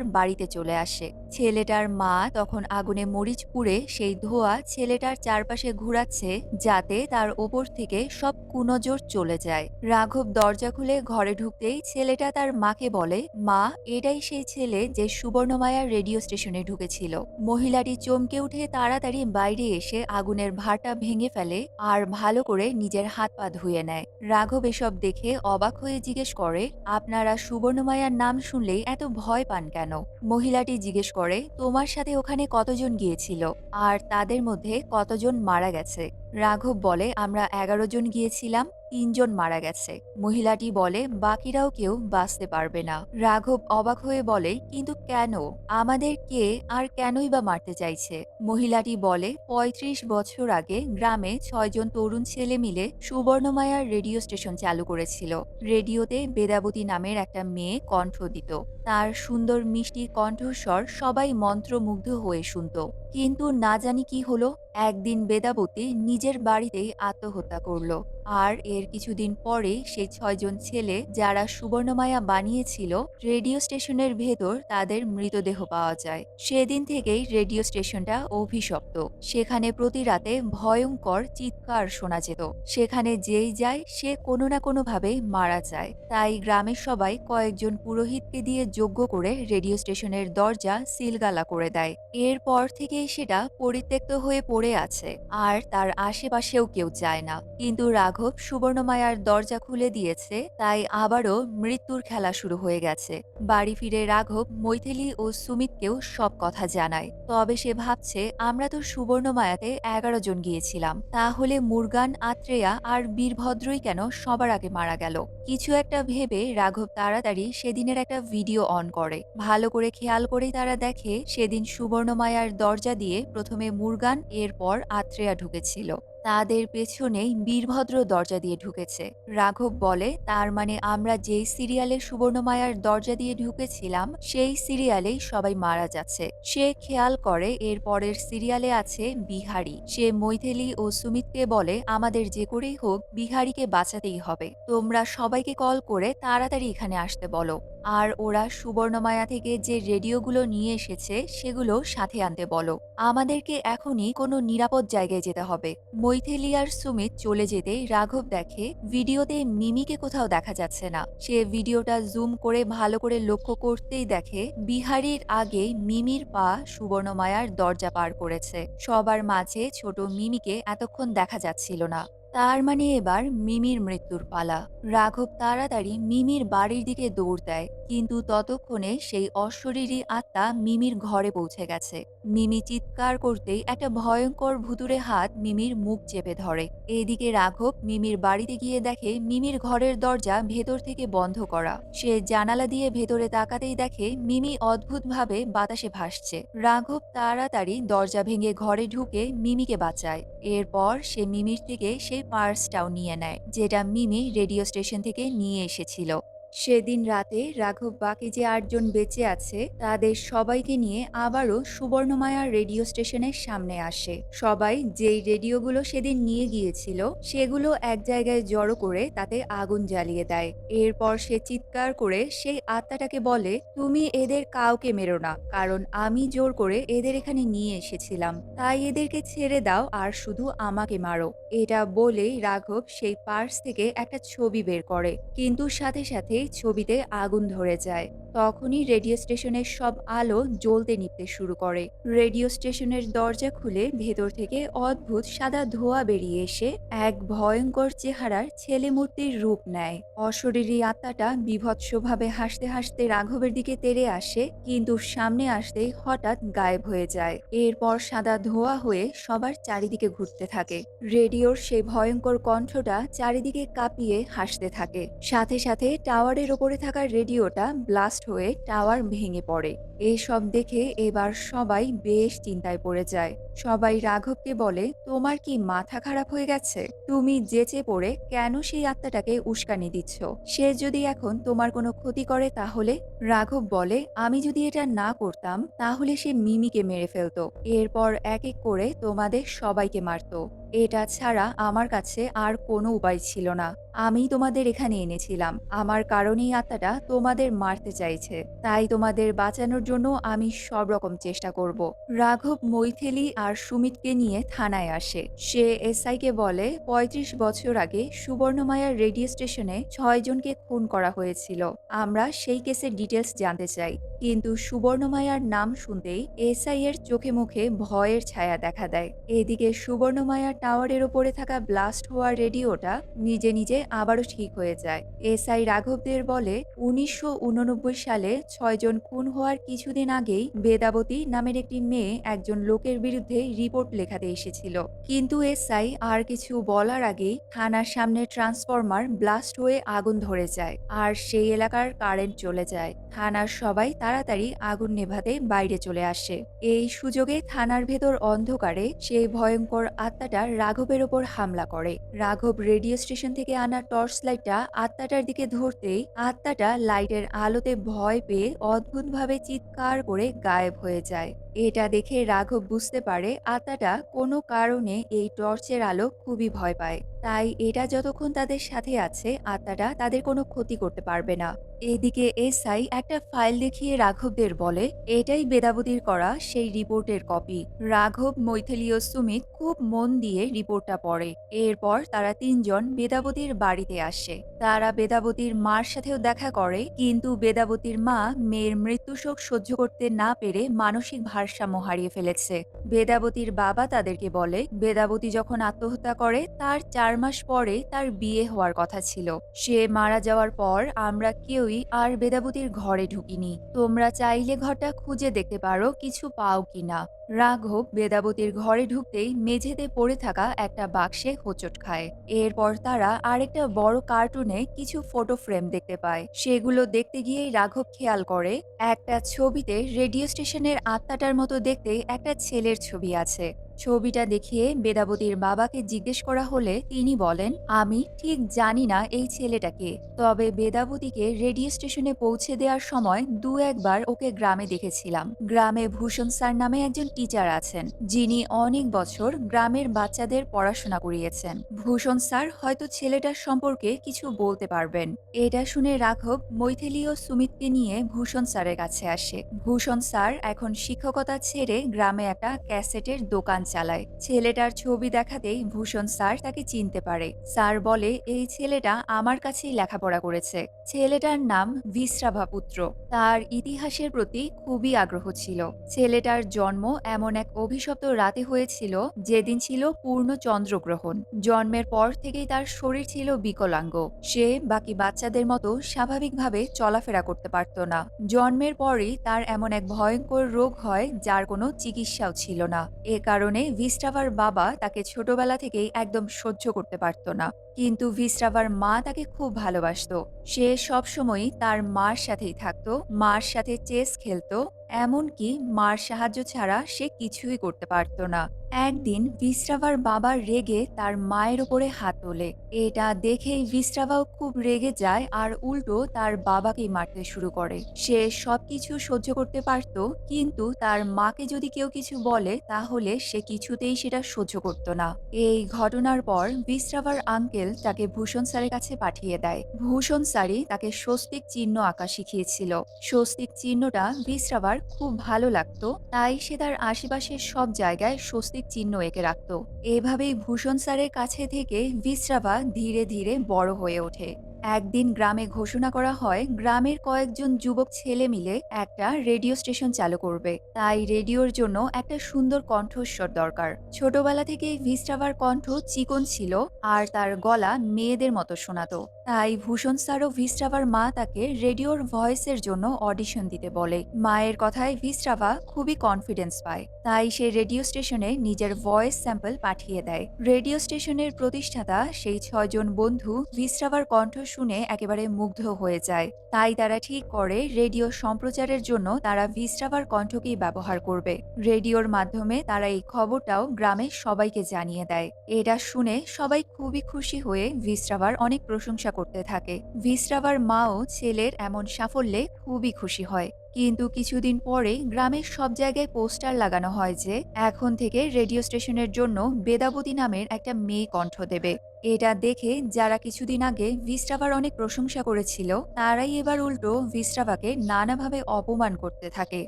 Speaker 1: বাড়িতে চলে আসে। ছেলেটার মা তখন আগুনে মরিচ পুড়ে সেই ধোঁয়া ছেলেটার চারপাশে ঘুরাচ্ছে, যাতে তার ওপর থেকে সব কুনজর চলে যায়। রাঘব দরজা খুলে ঘরে ঢুকতেই ছেলেটা তার মাকে বলে, মা, এটাই সেই ছেলে যে সুবর্ণমায়া রেডিও স্টেশনে ঢুকেছিল। মহিলাটি চমকে উঠে তাড়াতাড়ি বাইরে এসে আগুনের ভাটা ভেঙে ফেলে আর ভালো করে নিজের হাত পা ধুয়ে নেয়। রাঘব এসব দেখে অবাক হয়ে জিজ্ঞেস করে, আপনারা সুবর্ণমায়ার নাম শুনলেই এত ভয় পান কেন? মহিলাটি জিজ্ঞেস করে, তোমার সাথে ওখানে কতজন গিয়েছিল আর তাদের মধ্যে কতজন মারা গেছে? রাঘব বলে, আমরা 11 জন গিয়েছিলাম, 3 জন মারা গেছে। মহিলাটি বলে, বাকিরাও কেউ বাঁচতে পারবে না। রাঘব অবাক হয়ে বলে, কিন্তু কেন? আমাদের কে আর কেনই বা মারতে চাইছে? মহিলাটি বলে, 35 বছর আগে গ্রামে 6 জন তরুণ ছেলে মিলে সুবর্ণমায়ার রেডিও স্টেশন চালু করেছিল। রেডিওতে বেদাবতী নামের একটা মেয়ে কণ্ঠ দিত। তার সুন্দর মিষ্টি কণ্ঠস্বর সবাই মন্ত্রমুগ্ধ হয়ে শুনত। কিন্তু না জানি কি হলো, একদিন বেদাবতী নিজের বাড়িতেই আত্মহত্যা করলো। আর এর কিছুদিন পরে সেই 6 জন ছেলে যারা সুবর্ণমায়া বানিয়েছিল, রেডিও স্টেশনের ভেতর তাদের মৃতদেহ পাওয়া যায়। সেদিন থেকেই রেডিও স্টেশনটা অভিশপ্ত। সেখানে প্রতি রাতে ভয়ঙ্কর চিৎকার শোনা যেত। সেখানে যেই যায় সে কোনো না কোনো ভাবে মারা যায়। তাই গ্রামের সবাই কয়েকজন পুরোহিতকে দিয়ে যজ্ঞ করে রেডিও স্টেশনের দরজা সিলগালা করে দেয়। এরপর থেকেই সেটা পরিত্যক্ত হয়ে পড়ে আছে আর তার আশেপাশেও কেউ যায় না। কিন্তু রাঘব সুবর্ণমায়ার দরজা খুলে দিয়েছে, তাই আবারও মৃত্যুর খেলা শুরু হয়ে গেছে। বাড়ি ফিরে রাঘব মৈথিলি ও সুমিতকেও সব কথা জানায়। তবে সে ভাবছে, আমরা তো সুবর্ণমায়াতে 11 জন গিয়েছিলাম, তাহলে মুরগান, আত্রেয়া আর বীরভদ্রই কেন সবার আগে মারা গেল? কিছু একটা ভেবে রাঘব তাড়াতাড়ি সেদিনের একটা ভিডিও অন করে। ভালো করে খেয়াল করেই তারা দেখে সেদিন সুবর্ণমায়ার দরজা দিয়ে প্রথমে মুরগান, এরপর আত্রেয়া ঢুকেছিল। তাদের পেছনেই বীরভদ্র দরজা দিয়ে ঢুকেছে। রাঘব বলে, তার মানে আমরা যেই সিরিয়ালে সুবর্ণমায়ার দরজা দিয়ে ঢুকেছিলাম সেই সিরিয়ালেই সবাই মারা যাচ্ছে। সে খেয়াল করে এর পরের সিরিয়ালে আছে বিহারী। সে মৈথিলি ও সুমিতকে বলে, আমাদের যে করেই হোক বিহারীকে বাঁচাতেই হবে। তোমরা সবাইকে কল করে তাড়াতাড়ি এখানে আসতে বলো। আর ওরা সুবর্ণমায়া থেকে যে রেডিওগুলো নিয়ে এসেছে সেগুলো সাথে আনতে বলো। আমাদেরকে এখনই কোনো নিরাপদ জায়গায় যেতে হবে। মৈথিলি আর সুমিত চলে যেতেই রাঘব দেখে ভিডিওতে মিমিকে কোথাও দেখা যাচ্ছে না। সে ভিডিওটা জুম করে ভালো করে লক্ষ্য করতেই দেখে বিহারীর আগে মিমির পা সুবর্ণমায়ার দরজা পার করেছে। সবার মাঝে ছোট মিমিকে এতক্ষণ দেখা যাচ্ছিল না। তার মানে এবার মিমির মৃত্যুর পালা। রাঘব তাড়াতাড়ি মিমির বাড়ির দিকে দৌড় দেয়, কিন্তু ততক্ষণে সেই অশরীরী আত্মা মিমির ঘরে পৌঁছে গেছে। মিমি চিৎকার করতেই একটা ভয়ঙ্কর ভুতুড়ে হাত মিমির মুখ চেপে ধরে। এদিকে রাঘব মিমির বাড়িতে গিয়ে দেখে মিমির ঘরের দরজা ভেতর থেকে বন্ধ করা। সে জানালা দিয়ে ভেতরে তাকাতেই দেখে মিমি অদ্ভুতভাবে বাতাসে ভাসছে। রাঘব তাড়াতাড়ি দরজা ভেঙে ঘরে ঢুকে মিমিকে বাঁচায়। এরপর সে মিমির থেকে সেই পার্সটাও নিয়ে নেয়, যেটা মিমি রেডিও স্টেশন থেকে নিয়ে এসেছিল। সেদিন রাতে রাঘব বাকি যে ৮ জন বেঁচে আছে তাদের সবাইকে নিয়ে আবারও সুবর্ণমায়া রেডিও স্টেশনের সামনে আসে। সবাই যেই রেডিওগুলো সেদিন নিয়ে গিয়েছিল সেগুলো এক জায়গায় জড়ো করে তাতে আগুন জ্বালিয়ে দেয়। এরপর সে চিৎকার করে সেই আত্মাটাকে বলে, তুমি এদের কাউকে মেরো না, কারণ আমি জোর করে এদের এখানে নিয়ে এসেছিলাম, তাই এদেরকে ছেড়ে দাও আর শুধু আমাকে মারো। এটা বলেই রাঘব সেই পার্স থেকে একটা ছবি বের করে, কিন্তু সাথে সাথে ছবিতে আগুন ধরে যায়। তখনই রেডিও স্টেশনের সব আলো জ্বলতে নিভতে শুরু করে। রেডিও স্টেশনের দরজা খুলে ভেতর থেকে অদ্ভুত সাদা ধোঁয়া বেরিয়ে এসে এক ভয়ঙ্কর চেহারার ছেলে মূর্তির রূপ নেয়। অশরীরী আত্মাটা বীভৎসভাবে হাসতে হাসতে রাঘবের দিকে তেড়ে আসে, কিন্তু সামনে আসতেই হঠাৎ গায়েব হয়ে যায়। এরপর সাদা ধোঁয়া হয়ে সবার চারিদিকে ঘুরতে থাকে। রেডিওর সেই ভয়ঙ্কর কণ্ঠটা চারিদিকে কাঁপিয়ে হাসতে থাকে। সাথে সাথে টাওয়ারের ওপরে থাকা রেডিওটা ব্লাস্ট হয়ে টাওয়ার ভেঙে পড়ে। এসব দেখে এবার সবাই বেশ চিন্তায় পড়ে যায়। সবাই রাঘবকে বলে, তোমার কি মাথা খারাপ হয়ে গেছে? তুমি যেচে পড়ে কেন সেই আত্মাটাকে উস্কানি দিচ্ছ? সে যদি এখন তোমার কোনো ক্ষতি করে তাহলে? রাঘব বলে, আমি যদি এটা না করতাম তাহলে সে মিমিকে মেরে ফেলতো, এরপর এক এক করে তোমাদের সবাইকে মারতো। এটা ছাড়া আমার কাছে আর কোনো উপায় ছিল না। আমি তোমাদের এখানে এনেছিলাম, আমার কারণেই আত্মাটা তোমাদের মারতে চাইছে, তাই তোমাদের বাঁচানোর জন্য আমি সব রকম চেষ্টা করব। রাঘব মৈথিলি আর সুমিতকে নিয়ে থানায় আসে। সে এসআইকে বলে, ৩৫ বছর আগে সুবর্ণমায়ার রেডিও স্টেশনে ৬ জনকে খুন করা হয়েছিল, আমরা সেই কেসের ডিটেলস জানতে চাই। কিন্তু সুবর্ণমায়ার নাম শুনতেই এসআই এর চোখে মুখে ভয়ের ছায়া দেখা দেয়। এদিকে সুবর্ণমায়া টাওয়ারের ওপরে থাকা ব্লাস্ট হওয়া রেডিওটা নিজে নিজে আবারও ঠিক হয়ে যায়। এসআই রাঘবদের বলে, ১৯৮৯ সালে ৬ জন খুন হওয়ার কিছুদিন আগেই বেদাবতী নামের একটি মেয়ে একজন লোকের বিরুদ্ধে রিপোর্ট লেখাতে এসেছিল। কিন্তু এসআই আর কিছু বলার আগেই থানার সামনে ট্রান্সফরমার ব্লাস্ট হয়ে আগুন ধরে যায়, আর সেই এলাকার কারেন্ট চলে যায়। থানার সবাই তাড়াতাড়ি আগুন নেভাতে বাইরে চলে আসে। এই সুযোগে থানার ভেতর অন্ধকারে সেই ভয়ঙ্কর আত্মাটা রাঘবের ওপর হামলা করে। রাঘব রেডিও স্টেশন থেকে আনা টর্চ লাইটটা আত্মাটার দিকে ধরতেই আত্মাটা লাইটের আলোতে ভয় পেয়ে অদ্ভুতভাবে চিৎকার করে গায়েব হয়ে যায়। এটা দেখে রাঘব বুঝতে পারে আত্মাটা কোনো কারণে এই টর্চের আলো খুবই ভয় পায়, তাই এটা যতক্ষণ তাদের সাথে আছে আত্মাটা তাদের কোনো ক্ষতি করতে পারবে না। এদিকে এসআই একটা ফাইল দেখিয়ে রাঘবদের বলে, এটাই বেদাবতীর করা সেই রিপোর্টের কপি। রাঘব, মৈথিলি ও সুমিত খুব মন দিয়ে রিপোর্টটা পড়ে। এরপর তারা ৩ জন বেদাবতীর বাড়িতে আসে। তারা বেদাবতীর মার সাথেও দেখা করে, কিন্তু বেদাবতীর মা মেয়ের মৃত্যু শোক সহ্য করতে না পেরে মানসিক ভারসাম্য হারিয়ে ফেলেছে। বেদাবতীর বাবা তাদেরকে বলে, বেদাবতী যখন আত্মহত্যা করে তার ৪ মাস পরে তার বিয়ে হওয়ার কথা ছিল। সে মারা যাওয়ার পর আমরা কেউই আর বেদাবতীর ঘরে ঢুকিনি। তোমরা চাইলে ঘরটা খুঁজে দেখতে পারো কিছু পাও কিনা। রাঘব বেদাবতীর ঘরে ঢুকতেই মেঝেতে পড়ে থাকা একটা বাক্সে হোঁচট খায়। এরপর তারা আরেকটা বড় কার্টুনে কিছু ফটো ফ্রেম দেখতে পায়। সেগুলো দেখতে গিয়েই রাঘব খেয়াল করে একটা ছবিতে রেডিও স্টেশনের আত্মাটার মতো দেখতে একটা ছেলের ছবি আছে। ছবিটা দেখিয়ে বেদাবতীর বাবাকে জিজ্ঞেস করা হলে তিনি বলেন, আমি ঠিক জানি না এই ছেলেটাকে, তবে বেদাবতীকে রেডিও স্টেশনে পৌঁছে দেওয়ার সময় একবার ওকে গ্রামে দেখেছিলাম। গ্রামে ভূষণ স্যার নামে একজন টিচার আছেন, যিনি অনেক বছর গ্রামের বাচ্চাদের পড়াশোনা করিয়েছেন। ভূষণ স্যার হয়তো ছেলেটার সম্পর্কে কিছু বলতে পারবেন। এটা শুনে রাঘব মৈথিলি ও সুমিতকে নিয়ে ভূষণ স্যারের কাছে আসে। ভূষণ স্যার এখন শিক্ষকতা ছেড়ে গ্রামে একটা ক্যাসেটের দোকান চালায়। ছেলেটার ছবি দেখাতেই ভূষণ স্যার তাকে চিনতে পারে। স্যার বলে, এই ছেলেটা আমার কাছেই লেখাপড়া করেছে। ছেলেটার নাম বিশ্রাভা পুত্র। তার ইতিহাসের প্রতি খুবই আগ্রহ ছিল। ছেলেটার জন্ম এমন এক অভিশপ্ত রাতে হয়েছিল যেদিন ছিল পূর্ণ চন্দ্রগ্রহণ। জন্মের পর থেকেই তার শরীর ছিল বিকলাঙ্গ। সে বাকি বাচ্চাদের মতো স্বাভাবিকভাবে চলাফেরা করতে পারত না। জন্মের পরই তার এমন এক ভয়ঙ্কর রোগ হয় যার কোনো চিকিৎসাও ছিল না। এ কারণে ভিস্টাভার বাবা তাকে ছোটবেলা থেকেই একদম সহ্য করতে পারত না। কিন্তু ভিস্টাভার মা তাকে খুব ভালোবাসতো। সে সবসময়ই তার মার সাথেই থাকতো, মার সাথে চেস খেলতো, এমনকি মার সাহায্য ছাড়া সে কিছুই করতে পারত না। একদিন ভিস্টাভার বাবা রেগে তার মায়ের ওপরে হাত তোলে। এটা দেখেই ভিস্টাভাও খুব রেগে যায় আর উল্টো তার বাবাকেই মারতে শুরু করে। সে সবকিছু সহ্য করতে পারত, কিন্তু তার মাকে যদি কেউ কিছু বলে তাহলে সে কিছুতেই সেটা সহ্য করত না। এই ঘটনার পর ভিস্টাভার আঙ্কেল তাকে ভূষণ স্যারের কাছে পাঠিয়ে দেয়। ভূষণ স্যারই তাকে স্বস্তিক চিহ্ন আঁকা শিখিয়েছিল। স্বস্তিক চিহ্নটা ভিস্টাভার খুব ভালো লাগতো, তাই সে তার আশেপাশের সব জায়গায় স্বস্তিক চিহ্ন এঁকে রাখত। এভাবেই ভূষণ স্যারের কাছে থেকে ভিস্টাভা ধীরে ধীরে বড় হয়ে ওঠে। একদিন গ্রামে ঘোষণা করা হয় গ্রামের কয়েকজন যুবক ছেলে মিলে একটা রেডিও স্টেশন চালু করবে। তাই রেডিওর জন্য একটা সুন্দর কণ্ঠস্বর দরকার। ছোটবেলা থেকেই ভিস্টাভার কণ্ঠ চিকন ছিল আর তার গলা মেয়েদের মতো শোনাতো। তাই ভূষণ স্যার ও ভিস্টাভার মা তাকে রেডিওর ভয়েসের জন্য অডিশন দিতে বলে। মায়ের কথায় ভিস্টাভা খুবই কনফিডেন্স পায়, তাই সে রেডিও স্টেশনে নিজের ভয়েস স্যাম্পল পাঠিয়ে দেয়। রেডিও স্টেশনের প্রতিষ্ঠাতা সেই ৬ জন বন্ধু ভিস্টাভার কণ্ঠ শুনে একেবারে মুগ্ধ হয়ে যায়। তাই তারা ঠিক করে রেডিও সম্প্রচারের জন্য তারা ভিস্টাভার কণ্ঠকেই ব্যবহার করবে। রেডিওর মাধ্যমে তারা এই খবরটাও গ্রামের সবাইকে জানিয়ে দেয়। এটা শুনে সবাই খুবই খুশি হয়ে ভিস্টাভার অনেক প্রশংসা করতে থাকে। ভিস্টাভার মাও ছেলের এমন সাফল্যে খুবই খুশি হয়। কিন্তু কিছুদিন পরে গ্রামের সব জায়গায় পোস্টার লাগানো হয় যে এখন থেকে রেডিও স্টেশনের জন্য বেদাবতী নামের একটা মেয়ে কণ্ঠ দেবে। এটা দেখে যারা কিছুদিন আগে ভিস্টাভার অনেক প্রশংসা করেছিল তারাই এবার উল্টো ভিস্টাভাকে নানাভাবে অপমান করতে থাকে।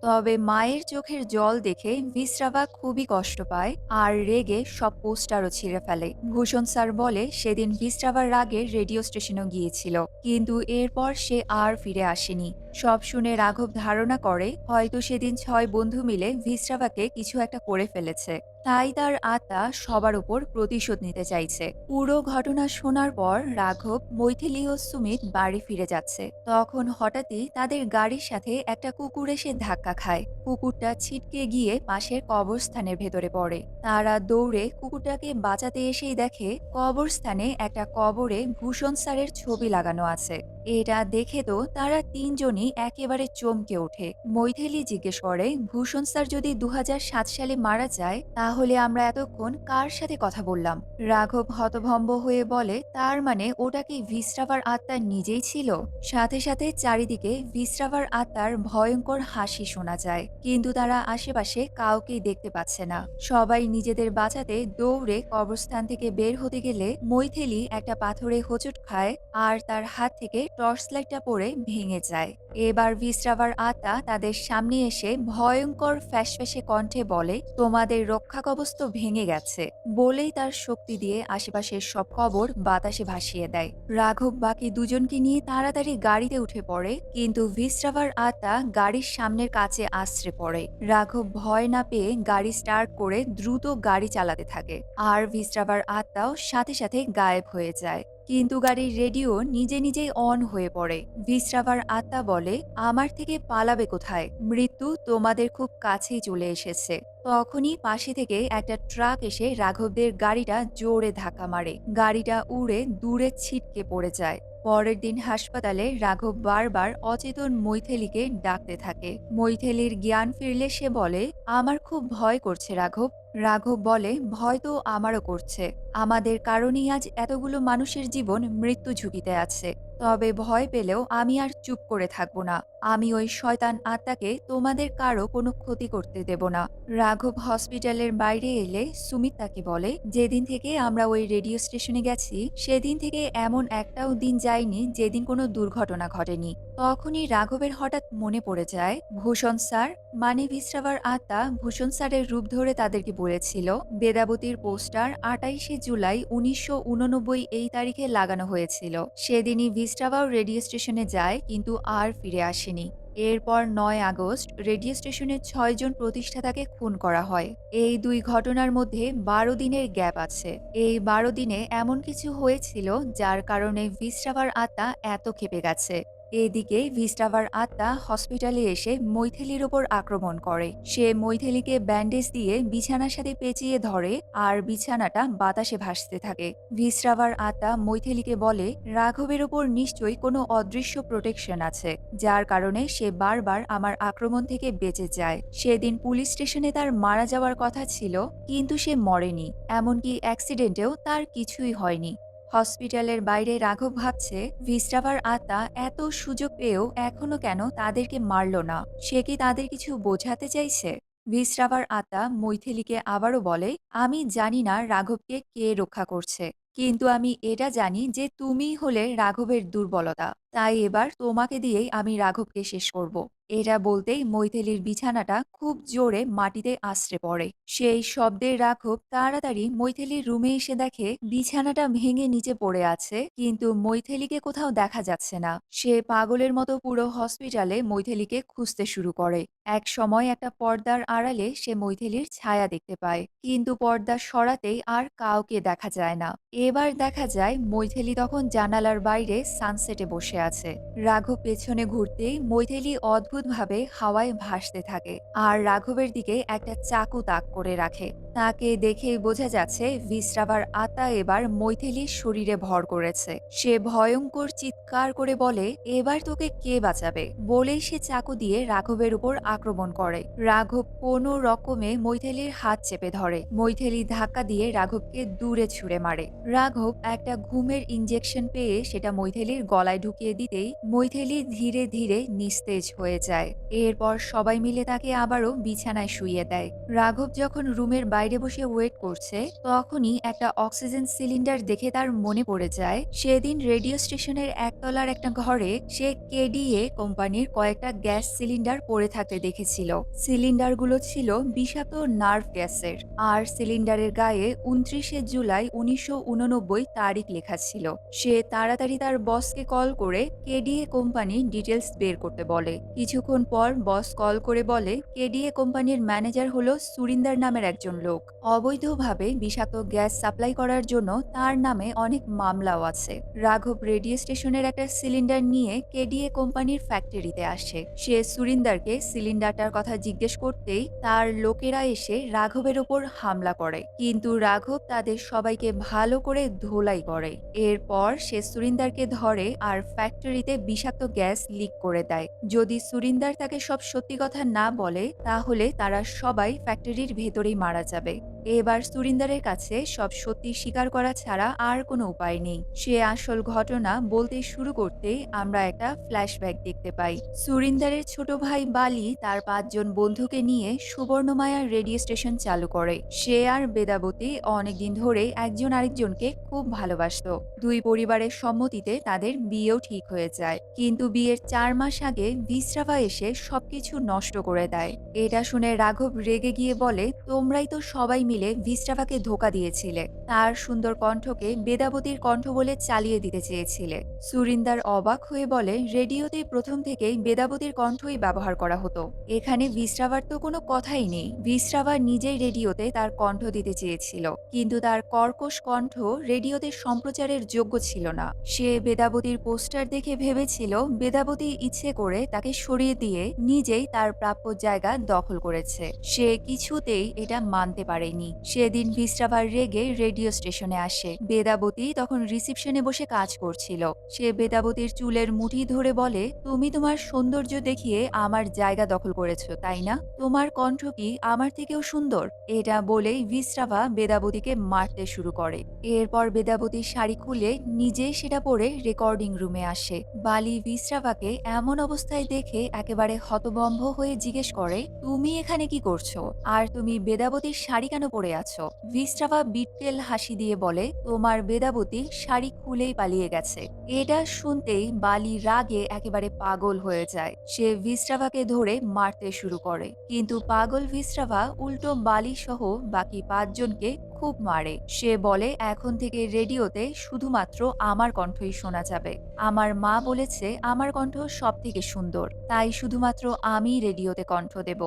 Speaker 1: তবে মায়ের চোখের জল দেখে ভিস্টাভা খুবই কষ্ট পায় আর রেগে সব পোস্টারও ছিঁড়ে ফেলে। ভূষণ স্যার বলে সেদিন ভিস্টাভার রাগে রেডিও স্টেশনও গিয়েছিল, কিন্তু এরপর সে আর ফিরে আসেনি। সব শুনে রাঘব ধারণা করে হয়তো সেদিন ৬ বন্ধু মিলে ভিস্টাভাকে কিছু একটা করে ফেলেছে, তাই তার আত্মা সবার উপর প্রতিশোধ নিতে চাইছে। পুরো ঘটনা শোনার পর রাঘব, মৈথিলি ও সুমিত বাড়ি ফিরে যাচ্ছে। তখন হঠাৎই তাদের গাড়ির সাথে একটা কুকুর এসে ধাক্কা খায়। কুকুরটা ছিটকে গিয়ে পাশের কবরস্থানের ভেতরে পড়ে। তারা দৌড়ে কুকুরটাকে বাঁচাতে এসেই দেখে কবরস্থানে একটা কবরে ভূষণ স্যারের ছবি লাগানো আছে। এটা দেখে তো তারা ৩ জনই একেবারে চমকে ওঠে। মৈথিলি জিজ্ঞেস করে, ভূষণ স্যার যদি ২০০৭ সালে মারা যায় তাহলে আমরা এতক্ষণ কার সাথে কথা বললাম? রাঘব হতভম্ব হয়ে বলে, তার মানে ওটা কি ভিস্টাভার আত্মা নিজেই ছিল? সাথে সাথে চারিদিকে ভিস্টাভার আত্মার ভয়ঙ্কর হাসি শোনা যায়, কিন্তু তারা আশেপাশে কাউকেই দেখতে পাচ্ছে না। সবাই নিজেদের বাঁচাতে দৌড়ে কবরস্থান থেকে বের হতে গেলে মৈথিলি একটা পাথরে হোঁচট খায় আর তার হাত থেকে টর্চ লাইটটা পড়ে ভেঙে যায়। এবার ভিস্টাভার আত্মা তাদের সামনে এসে ভয়ঙ্কর ফ্যাসফ্যাসে কণ্ঠে বলে, তোমাদের রক্ষা কবচ তো ভেঙে গেছে, বলেই তার শক্তি দিয়ে আশেপাশের সব কবর বাতাসে ভাসিয়ে দেয়। রাঘব বাকি ২ জনকে নিয়ে তাড়াতাড়ি গাড়িতে উঠে পড়ে, কিন্তু ভিস্টাভার আত্মা গাড়ির সামনের কাছে আশ্রে পড়ে। রাঘব ভয় না পেয়ে গাড়ি স্টার্ট করে দ্রুত গাড়ি চালাতে থাকে আর ভিস্টাভার আত্মাও সাথে সাথে গায়েব হয়ে যায়। কিন্তু গাড়ির রেডিও নিজে নিজেই অন হয়ে পড়ে। ভিস্টাভার আত্মা বলে, আমার থেকে পালাবে কোথায়? মৃত্যু তোমাদের খুব কাছেই চলে এসেছে। তখনই পাশে থেকে একটা ট্রাক এসে রাঘবদের গাড়িটা জোরে ধাক্কা মারে। গাড়িটা উড়ে দূরে ছিটকে পড়ে যায়। পরের দিন হাসপাতালে রাঘব বারবার অচেতন মৈথিলিকে ডাকতে থাকে। মৈথিলির জ্ঞান ফিরলে সে বলে, আমার খুব ভয় করছে রাঘব। রাঘব বলে, ভয় তো আমারও করছে। আমাদের কারণেই আজ এতগুলো মানুষের জীবন মৃত্যু ঝুঁকিতে আছে। তবে ভয় পেলেও আমি আর চুপ করে থাকবো না। আমি ওই শয়তান আত্মাকে তোমাদের কারো কোনো ক্ষতি করতে দেব না। রাঘব হসপিটালের বাইরে এলে সুমিত তাকে বলে, যেদিন থেকে আমরা ওই রেডিও স্টেশনে গেছি সেদিন থেকে এমন একটাও দিন যায়নি যেদিন কোনো দুর্ঘটনা ঘটেনি। তখনই রাঘবের হঠাৎ মনে পড়ে যায়, ভূষণ স্যার মানে ভিস্টাভার আত্মা ভূষণ স্যারের রূপ ধরে তাদেরকে বলেছিল বেদাবতীর পোস্টার ২৮শে জুলাই ১৯৮৯ এই তারিখে লাগানো হয়েছিল। সেদিনই ভিস্টাভাও রেডিও স্টেশনে যায় কিন্তু আর ফিরে আসেনি। এরপর ৯ আগস্ট রেডিও স্টেশনের ৬ জন প্রতিষ্ঠাতাকে খুন করা হয়। এই দুই ঘটনার মধ্যে ১২ দিনের গ্যাপ আছে। এই ১২ দিনে এমন কিছু হয়েছিল যার কারণে ভিস্টাভার আত্মা এত ক্ষেপে গেছে। এদিকে ভিস্টাভার আত্মা হসপিটালে এসে মৈথিলির ওপর আক্রমণ করে। সে মৈথিলিকে ব্যান্ডেজ দিয়ে বিছানার সাথে পেঁচিয়ে ধরে আর বিছানাটা বাতাসে ভাসতে থাকে। ভিস্টাভার আত্মা মৈথিলিকে বলে রাঘবের ওপর নিশ্চয়ই কোনো অদৃশ্য প্রোটেকশন আছে, যার কারণে সে বারবার আমার আক্রমণ থেকে বেঁচে যায়। সেদিন পুলিশ স্টেশনে তার মারা যাওয়ার কথা ছিল, কিন্তু সে মরেনি। এমনকি অ্যাক্সিডেন্টেও তার কিছুই হয়নি। হসপিটালের বাইরে রাঘব ভাবছে ভিস্টাভার আত্মা এত সুযোগ পেয়েও এখনো কেন তাদেরকে মারল না। সে কি তাদের কিছু বোঝাতে চাইছে? ভিস্টাভার আত্মা মৈথিলীকে আবারও বলে, আমি জানি না রাঘবকে কে রক্ষা করছে, কিন্তু আমি এটা জানি যে তুমিই হলে রাঘবের দুর্বলতা। তাই এবার তোমাকে দিয়েই আমি রাঘবকে শেষ করব। এটা বলতেই মৈথিলীর বিছানাটা খুব জোরে মাটিতে আছড়ে পড়ে। সেই শব্দে রাঘব তাড়াতাড়ি মৈথিলীর রুমে এসে দেখে বিছানাটা ভেঙে নিচে পড়ে আছে, কিন্তু মৈথিলীকে কোথাও দেখা যাচ্ছে না। সে পাগলের মতো পুরো হসপিটালে মৈথিলীকে খুঁজতে শুরু করে। এক সময় একটা পর্দার আড়ালে সে মৈথিলীর ছায়া দেখতে পায়, কিন্তু পর্দা সরাতেই আর কাউকে দেখা যায় না। এবার দেখা যায় মৈথিলী তখন জানালার বাইরে সানসেটে বসে আছে। রাঘব পেছনে ঘুরতেই মৈথিলী অদ্ভুতভাবে হাওয়ায় ভাসতে থাকে আর রাঘবের দিকে একটা চাকু তাক করে রাখে। তাকে দেখেই বোঝা যাচ্ছে ভিস্টাভার আত্মা এবার মৈথিলীর শরীরে ভর করেছে। সে ভয়ঙ্কর চিৎকার করে বলে, এবার তোকে কে বাঁচাবে? বলেই সে চাকু দিয়ে রাঘবের উপর আক্রমণ করে। রাঘব কোনো রকমে মৈথিলীর হাত চেপে ধরে। মৈথিলী ধাক্কা দিয়ে রাঘবকে দূরে ছুঁড়ে মারে। রাঘব একটা ঘুমের ইঞ্জেকশন পেয়ে সেটা মৈথিলীর গলায় ঢুকিয়ে দিতেই মৈথিলী ধীরে ধীরে নিস্তেজ হয়ে যায়। এরপর সবাই মিলে তাকে আবারও বিছানায় শুইয়ে দেয়। রাঘব যখন রুমের বাইরে বসে ওয়েট করছে, তখনই একটা অক্সিজেন সিলিন্ডার দেখে তার মনে পড়ে যায় সেদিন রেডিও স্টেশনের একতলার একটা ঘরে সে কেডিএ কোম্পানির কয়েকটা গ্যাস সিলিন্ডার পড়ে থাকতে দেখেছিল। সিলিন্ডারগুলো ছিল বিষাক্ত নার্ভ গ্যাসের, আর সিলিন্ডারের গায়ে ২৯শে জুলাই ১৯৮৯ তারিখ লেখা ছিল। সে তাড়াতাড়ি তার বসকে কল করে কেডিএ কোম্পানির ডিটেলস বের করতে বলে। কিছুক্ষণ পর বস কল করে বলে কেডিএ কোম্পানির ম্যানেজার হলো সুরিন্দার নামের একজন লোক। অবৈধভাবে বিষাক্ত গ্যাস সাপ্লাই করার জন্য তার নামে অনেক মামলাও আছে। রাঘব রেডিও স্টেশনের একটা সিলিন্ডার নিয়ে কেডিএ কোম্পানির ফ্যাক্টরিতে আসে। সে সুরিন্দারকে সিলিন্ডারটার কথা জিজ্ঞেস করতেই তার লোকেরা এসে রাঘবের ওপর হামলা করে, কিন্তু রাঘব তাদের সবাইকে ভালো করে ধোলাই করে। এরপর সে সুরিন্দারকে ধরে আর ফ্যাক্টরিতে বিষাক্ত গ্যাস লিক করে দেয়। যদি সুরিন্দার তাকে সব সত্যি কথা না বলে, তাহলে তারা সবাই ফ্যাক্টরির ভেতরেই মারা যাবে। এবার সুরিন্দারের কাছে সব সত্যি স্বীকার করা ছাড়া আর কোনো উপায় নেই। সে আসল ঘটনা বলতে শুরু করতেই আমরা একটা ফ্ল্যাশব্যাক দেখতে পাই। সুরিন্দারের ছোট ভাই বালি তার ৫ জন বন্ধুকে নিয়ে সুবর্ণমায়া রেডিও স্টেশন চালু করে। সে আর বেদাবতী অনেকদিন ধরে একজন আরেকজনকে খুব ভালোবাসত। দুই পরিবারের সম্মতিতে তাদের বিয়েও ঠিক হয়ে যায়, কিন্তু বিয়ের ৪ মাস আগে ভিস্টাভা এসে সবকিছু নষ্ট করে দেয়। এটা শুনে রাঘব রেগে গিয়ে বলে, তোমরাই তো সবাই মিলে ভিস্টাভাকে ধোঁকা দিয়েছিলে। তার সুন্দর কণ্ঠকে বেদাবতীর কণ্ঠ বলে চালিয়ে দিতে চেয়েছিলে। সুরিন্দার অবাক হয়ে বলে, রেডিওতে প্রথম থেকেই বেদাবতীর কণ্ঠই ব্যবহার করা হতো। এখানে ভিস্টাভার তো কোনো কথাই নেই। ভিস্টাভা নিজেই রেডিওতে তার কণ্ঠ দিতে চেয়েছিল, কিন্তু তার কর্কশ কণ্ঠ রেডিওতে সম্প্রচারের যোগ্য ছিল না। সে বেদাবতীর পোস্টার দেখে ভেবেছিল বেদাবতী ইচ্ছে করে তাকে সরিয়ে দিয়ে নিজেই তার প্রাপ্য জায়গা দখল করেছে। সে কিছুতেই এটা মানতে পারেনি। সেদিন ভিস্টাভার রেগে রেডিও স্টেশনে আসে। বেদাবতী তখন রিসিপশনে বসে কাজ করছিল। সে বেদাবতীর চুলের মুঠি ধরে বলে, তুমি তোমার সৌন্দর্য দেখিয়ে আমার জায়গা দখল করেছো, তাই না? তোমার কণ্ঠ কি আমার থেকেও সুন্দর? এটা বলেই ভিস্টাভা বেদাবতীকে মারতে শুরু করে। এরপর বেদাবতীর শাড়ি খুলে নিজেই সেটা পরে রেকর্ডিং রুমে আসে। বালি ভিস্টাভাকে এমন অবস্থায় দেখে একেবারে হতভম্ব হয়ে জিজ্ঞেস করে, তুমি এখানে কি করছো? আর তুমি বেদাবতীর শাড়ি কেন পরে আছো? ভিস্টাভা বিট্টেল হাসি দিয়ে বলে, তোমার বেদাবতী শাড়ি খুলেই পালিয়ে গেছে। এটা শুনতেই বালি রাগে একেবারে পাগল হয়ে যায়। সে ভিস্ট্রাভাকে ধরে মারতে শুরু করে, কিন্তু পাগল ভিস্ট্রাভা উল্টো বালি সহ বাকি 5 জনকে খুব মারে। সে বলে এখন থেকে রেডিওতে শুধুমাত্র আমার কণ্ঠই শোনা যাবে। আমার মা বলেছে আমার কণ্ঠ সব থেকে সুন্দর, তাই শুধুমাত্র আমি রেডিওতে কণ্ঠ দেব।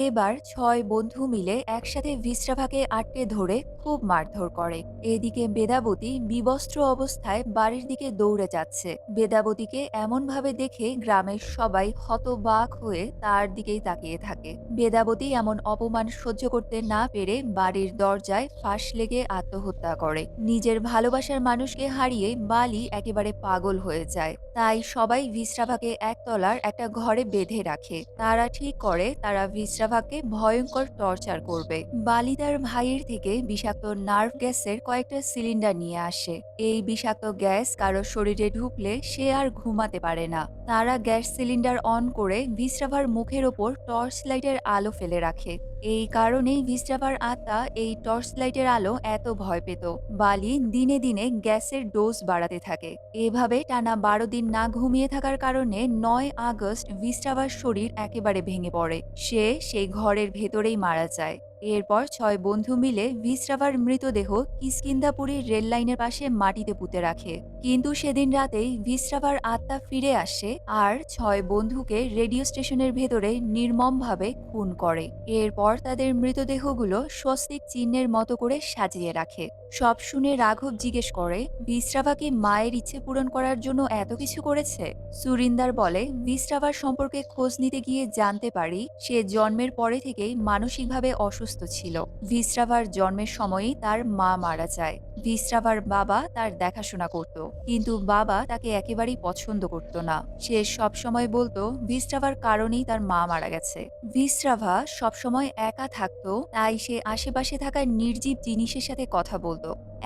Speaker 1: এবার 6 বন্ধু মিলে একসাথে ভিস্ট্রাভাকে আটকে ধরে খুব মারধর করে। এদিকে বেদাবতী বিবস্ত্র অবস্থায় বাড়ির দিকে দৌড়ে যাচ্ছে। বেদাবতীকে এমনভাবে দেখে গ্রামের সবাই হতবাক হয়ে তার দিকেই তাকিয়ে থাকে। বেদাবতী এমন অপমান সহ্য করতে না পেরে বাড়ির দরজায় ফাঁস লেগে আত্মহত্যা করে। নিজের ভালোবাসার মানুষকে হারিয়ে বালি একেবারে পাগল হয়ে যায়। তাই সবাই ভিস্ট্রাভাকে একতলার একটা ঘরে বেঁধে রাখে। তারা ঠিক করে তারা ভিস্ট্রাভাকে ভয়ঙ্কর টর্চার করবে। বালি তার ভাইয়ের থেকে বিষাক্ত নার্ভ গ্যাসের কয়েকটা সিলিন্ডার নিয়ে আসে। এই বিষাক্ত গ্যাস কারো শরীরে ঢুকলে সে আর ঘুমাতে পারে না। তারা গ্যাস সিলিন্ডার অন করে ভিস্ট্রাভার মুখের ওপর টর্চ লাইটের আলো ফেলে রাখে। এই কারণেই ভিস্ট্রাভার আত্মা এই টর্চ লাইটের আলো এত ভয় পেত। বালি দিনে দিনে গ্যাসের ডোজ বাড়াতে থাকে। এভাবে টানা 12 দিন না ঘুমিয়ে থাকার কারণে 9 আগস্ট ভিস্ট্রাভার শরীর একেবারে ভেঙে পড়ে। সে সেই ঘরের ভেতরেই মারা যায়। এরপর 6 বন্ধু মিলে ভিস্ট্রাভার মৃতদেহ কিষ্কিন্ধাপুরীর রেল লাইনের পাশে মাটিতে পুঁতে রাখে। কিন্তু সেদিন রাতেই ভিস্ট্রাভার আত্মা ফিরে আসে আর 6 বন্ধুকে রেডিও স্টেশনের ভেতরে নির্মমভাবে খুন করে। এরপর তাদের মৃতদেহগুলো স্বস্তিক চিহ্নের মতো করে সাজিয়ে রাখে। সব শুনে রাঘব জিজ্ঞেস করে, ভিস্ট্রাভা কি মায়ের ইচ্ছে পূরণ করার জন্য এত কিছু করেছে? সুরিন্দার বলে, ভিস্ট্রাভার সম্পর্কে খোঁজ নিতে গিয়ে জানতে পারি সে জন্মের পরে থেকেই মানসিকভাবে অসুস্থ ছিল। ভিস্ট্রাভার জন্মের সময়ই তার মা মারা যায়। ভিস্ট্রাভার বাবা তার দেখাশোনা করত, কিন্তু বাবা তাকে একেবারেই পছন্দ করত না। সে সবসময় বলতো ভিস্ট্রাভার কারণেই তার মা মারা গেছে। ভিস্ট্রাভা সবসময় একা থাকতো, তাই সে আশেপাশে থাকা নির্জীব জিনিসের সাথে কথা বলতো।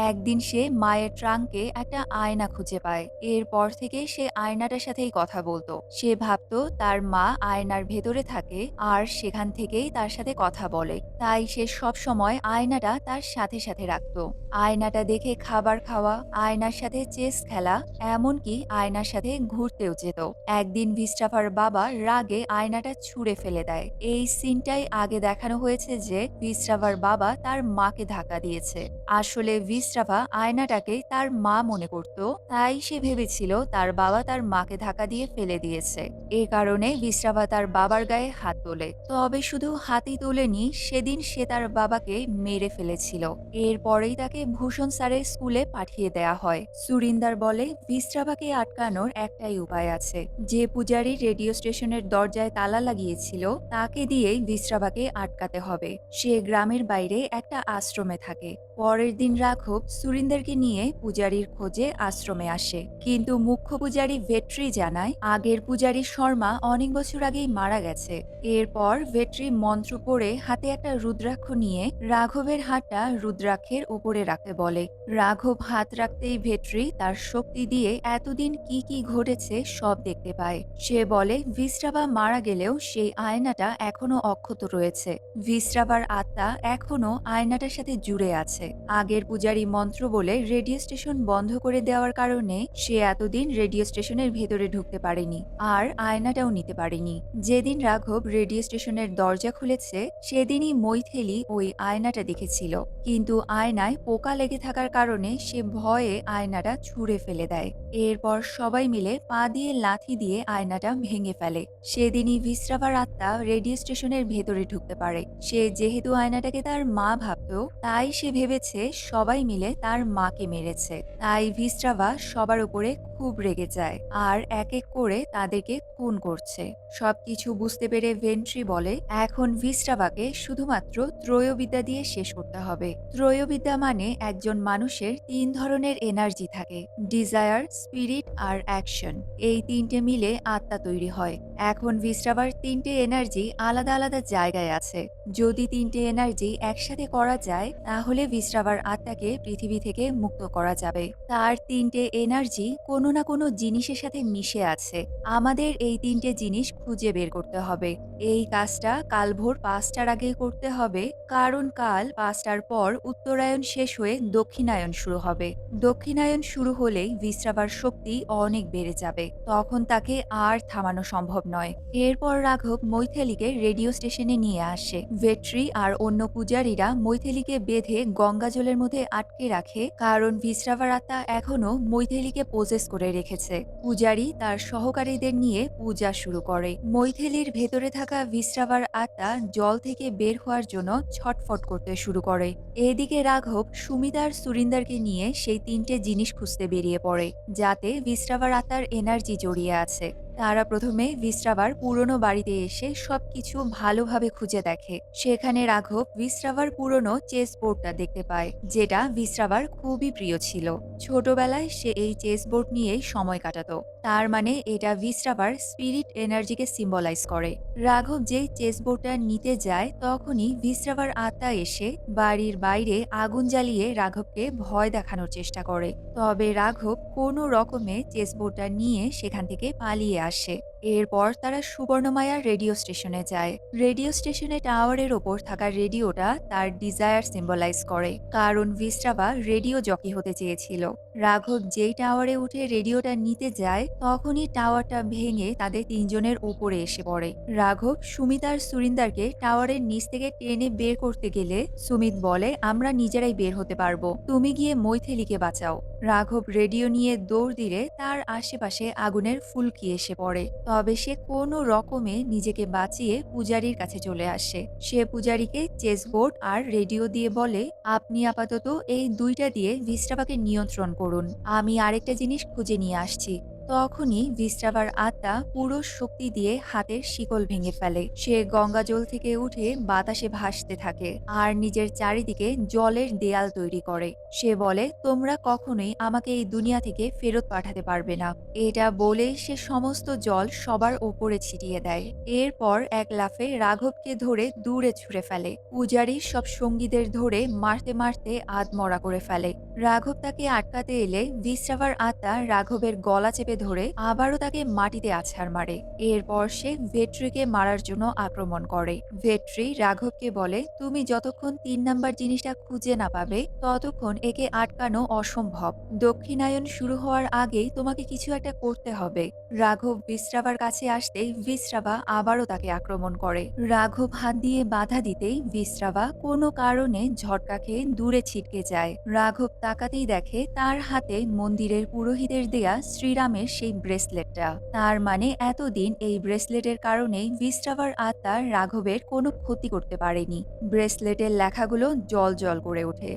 Speaker 1: একদিন সে মায়ের ট্রাঙ্কে একটা আয়না খুঁজে পায়। এরপর থেকে সে আয়নাটার সাথেই কথা বলতো। সে ভাবতো তার মা আয়নার ভেতরে থাকে আর সেখান থেকেই তার সাথে কথা বলে। তাই সে সব সময় আয়নাটা তার সাথে সাথে রাখতো। আয়নাটা দেখে খাবার খাওয়া, আয়নার সাথে চেস খেলা, এমনকি আয়নার সাথে ঘুরতেও যেত। একদিন ভিস্ট্রাভার বাবা রাগে আয়নাটা ছুঁড়ে ফেলে দেয়। এই সিনটাই আগে দেখানো হয়েছে যে ভিস্ট্রাভার বাবা তার মাকে ধাক্কা দিয়েছে। আসলে ভিস্ট্রাভা আয়নাটাকে তার মা মনে করত, তাই সে ভেবেছিল তার বাবা তার মাকে ধাক্কা দিয়ে ফেলে দিয়েছে। এ কারণে ভিস্ট্রাভা তার বাবার গায়ে হাত তোলে। তবে শুধু হাতই তোলেনি, সেদিন সে তার বাবাকে মেরে ফেলেছিল। এরপরেই তাকে ভূষণ স্যারের স্কুলে পাঠিয়ে দেয়া হয়। সুরিন্দার বলে, ভিস্ট্রাভাকে আটকানোর একটাই উপায় আছে। যে পূজারী রেডিও স্টেশনের দরজায় তালা লাগিয়েছিল তাকে দিয়েই ভিস্ট্রাভাকে আটকাতে হবে। সে গ্রামের বাইরে একটা আশ্রমে থাকে। পরের দিন রাঘব সুরিন্দারকে নিয়ে পূজারীর খোঁজে আশ্রমে আসে, কিন্তু মুখ্য পূজারী ভেট্রি জানায় আগের পূজারী শর্মা অনেক বছর আগেই মারা গেছে। এরপর ভেট্রি মন্ত্র পড়ে হাতে একটা রুদ্রাক্ষ নিয়ে রাঘবের হাতটা রুদ্রাক্ষের উপরে রাখতে বলে। রাঘব হাত রাখতেই ভেট্রি তার শক্তি দিয়ে এতদিন কি কি ঘটেছে সব দেখতে পায়। সে বলে ভিস্ট্রাভা মারা গেলেও সেই আয়নাটা এখনো অক্ষত রয়েছে। ভিস্ট্রাভার আত্মা এখনো আয়নাটার সাথে জুড়ে আছে। আগের পূজারী মন্ত্র বলে রেডিও স্টেশন বন্ধ করে দেওয়ার কারণে সে এতদিন রেডিও স্টেশনের ভেতরে ঢুকতে পারেনি আর আয়নাটাও নিতে পারেনি। যেদিন রাঘব রেডিও স্টেশনের দরজা খুলেছে সেদিনই মৈথিলি ওই আয়নাটা দেখেছিল, কিন্তু আয়নায় পোকা লেগে থাকার কারণে সে ভয়ে আয়নাটা ছুঁড়ে ফেলে দেয়। এরপর সবাই মিলে পা দিয়ে লাথি দিয়ে আয়নাটা ভেঙে ফেলে। সেদিনই ভিস্ট্রাভার আত্মা রেডিও স্টেশনের ভেতরে ঢুকতে পারে। সে যেহেতু আয়নাটাকে তার মা ভাবত, তাই সে ভেবেছে সবাই মিলে তার মাকে মেরেছে। তাই ভিস্ট্রাভা সবার উপরে খুব রেগে যায় আর এক এক করে তাদেরকে খুন করছে। সবকিছু বুঝতে পেরে ভেন্ট্রি বলে, এখন ভিস্ট্রাভাকে শুধুমাত্র ত্রয়োবিদ্যা দিয়ে শেষ করতে হবে। ত্রয়োবিদ্যা মানে একজন মানুষের 3 ধরনের এনার্জি থাকে, ডিজায়ার, স্পিরিট আর অ্যাকশন। এই 3টে মিলে আত্মা তৈরি হয়। এখন ভিস্ট্রাভার 3টে এনার্জি আলাদা আলাদা জায়গায় আছে। যদি 3টে এনার্জি একসাথে করা যায় তাহলে ভিস্ট্রাভার আত্মাকে পৃথিবী থেকে মুক্ত করা যাবে। তার 3টে এনার্জি কোনো কোনো না কোনো জিনিসের সাথে মিশে আছে। আমাদের এই ৩টে জিনিস খুঁজে বের করতে হবে। এই কাজটা কাল ভোর ৫টার আগে করতে হবে, কারণ কাল ৫টার পর উত্তরায়ণ শেষ হয়ে দক্ষিণায়ন শুরু হবে। দক্ষিণায়ন শুরু হলেই বিশ্রাবার শক্তি অনেক বেড়ে যাবে। তখন তাকে আর থামানো সম্ভব নয়। এরপর রাঘব মৈথিলীকে রেডিও স্টেশনে নিয়ে আসে। ভেট্রি আর অন্য পূজারীরা মৈথিলীকে বেঁধে গঙ্গাজলের মধ্যে আটকে রাখে, কারণ বিশ্রাবার আত্মা এখনো মৈথিলীকে পোজেস করে রেখেছে। পূজারী তার সহকারীদের নিয়ে পূজা শুরু করে। মৈথিলীর ভেতরে থাকা বিশ্রাবার আত্মা জল থেকে বের হওয়ার জন্য ছটফট করতে শুরু করে। এদিকে রাঘব সুমিতা আর সুরিন্দারকে নিয়ে সেই ৩টে জিনিস খুঁজতে বেরিয়ে পড়ে, যাতে বিশ্রাবার আত্মার এনার্জি জড়িয়ে আছে। তারা প্রথমে বিশ্রাবার পুরনো বাড়িতে এসে সবকিছু ভালোভাবে খুঁজে দেখে। সেখানে রাঘব বিশ্রাবার পুরনো চেস বোর্ডটা দেখতে পায়, যেটা বিশ্রাবার খুবই প্রিয় ছিল। ছোটবেলায় সে এই চেস বোর্ড নিয়েই সময় কাটাতো। তার মানে এটা বিশ্রাবার স্পিরিট এনার্জিকে সিম্বলাইজ করে। রাঘব যেই চেস বোর্ডটা নিতে যায়, তখনই বিশ্রাবার আত্মা এসে বাড়ির বাইরে আগুন জ্বালিয়ে রাঘবকে ভয় দেখানোর চেষ্টা করে। তবে রাঘব কোনো রকমে চেস বোর্ডটা নিয়ে সেখান থেকে পালিয়ে আসে। এরপর তারা সুবর্ণমায়ার রেডিও স্টেশনে যায়। রেডিও স্টেশনে টাওয়ারের ওপর থাকা রেডিওটা তার ডিজায়ার সিম্বলাইজ করে, কারণ বিশ্রাবা রেডিও জকি হতে চেয়েছিল। রাঘব যেই টাওয়ারে উঠে রেডিওটা নিতে যায়, তখনই টাওয়ারটা ভেঙে তাদের ৩জনের ওপরে এসে পড়ে। রাঘব সুমিত আর সুরিন্দারকে টাওয়ারের নিচ থেকে টেনে বের করতে গেলে সুমিত বলে, আমরা নিজেরাই বের হতে পারবো, তুমি গিয়ে মৈথিলীকে বাঁচাও। রাঘব রেডিও নিয়ে দৌড় দিলে তার আশেপাশে আগুনের ফুলকি এসে পড়ে। তবে সে কোনো রকমে নিজেকে বাঁচিয়ে পূজারীর কাছে চলে আসে। সে পূজারীকে চেসবোর্ড আর রেডিও দিয়ে বলে, আপনি আপাতত এই ২টা দিয়ে বিশ্রাবাকে নিয়ন্ত্রণ করুন, আমি আরেকটা জিনিস খুঁজে নিয়ে আসছি। তখনই বিশ্রাবার আত্মা পুরো শক্তি দিয়ে হাতের শিকল ভেঙে ফেলে। সে গঙ্গাজল থেকে উঠে বাতাসে ভাসতে থাকে আর নিজের চারিদিকে জলের দেয়াল তৈরি করে। সে বলে, তোমরা কখনোই আমাকে এই দুনিয়া থেকে ফেরত পাঠাতে পারবে না। এটা বলে সে সমস্ত জল সবার ওপরে ছিটিয়ে দেয়। এরপর এক লাফে রাঘবকে ধরে দূরে ছুঁড়ে ফেলে। পূজারী সব সঙ্গীদের ধরে মারতে মারতে আধমরা করে ফেলে। রাঘব তাকে আটকাতে এলে বিশ্রাবার আত্মা রাঘবের গলা চেপে ধরে আবারও তাকে মাটিতে আছাড় মারে। এরপর সে ভেট্রিকে মারার জন্য আক্রমণ করে। ভেট্রি রাঘবকে বলে, তুমি যতক্ষণ ৩ নাম্বার জিনিসটা খুঁজে না পাবে, ততক্ষণ একে আটকানো অসম্ভব। দক্ষিণায়ন শুরু হওয়ার আগেই তোমাকে কিছু একটা করতে হবে। রাঘব বিশ্রাবার কাছে আসতেই বিশ্রাবা আবারও তাকে আক্রমণ করে। রাঘব হাত দিয়ে বাধা দিতেই বিশ্রাবা কোনো কারণে ঝটকা খেয়ে দূরে ছিটকে যায়। রাঘব তাকাতেই দেখে তার হাতে মন্দিরের পুরোহিতের দেয়া শ্রীরামের সেই ব্রেসলেটটা। তার মানে এতদিন এই ব্রেসলেটের কারণেই বিশ্রাবার আত্মা রাঘবের কোনো ক্ষতি করতে পারেনি। ব্রেসলেটের লেখাগুলো জ্বল করে ওঠে।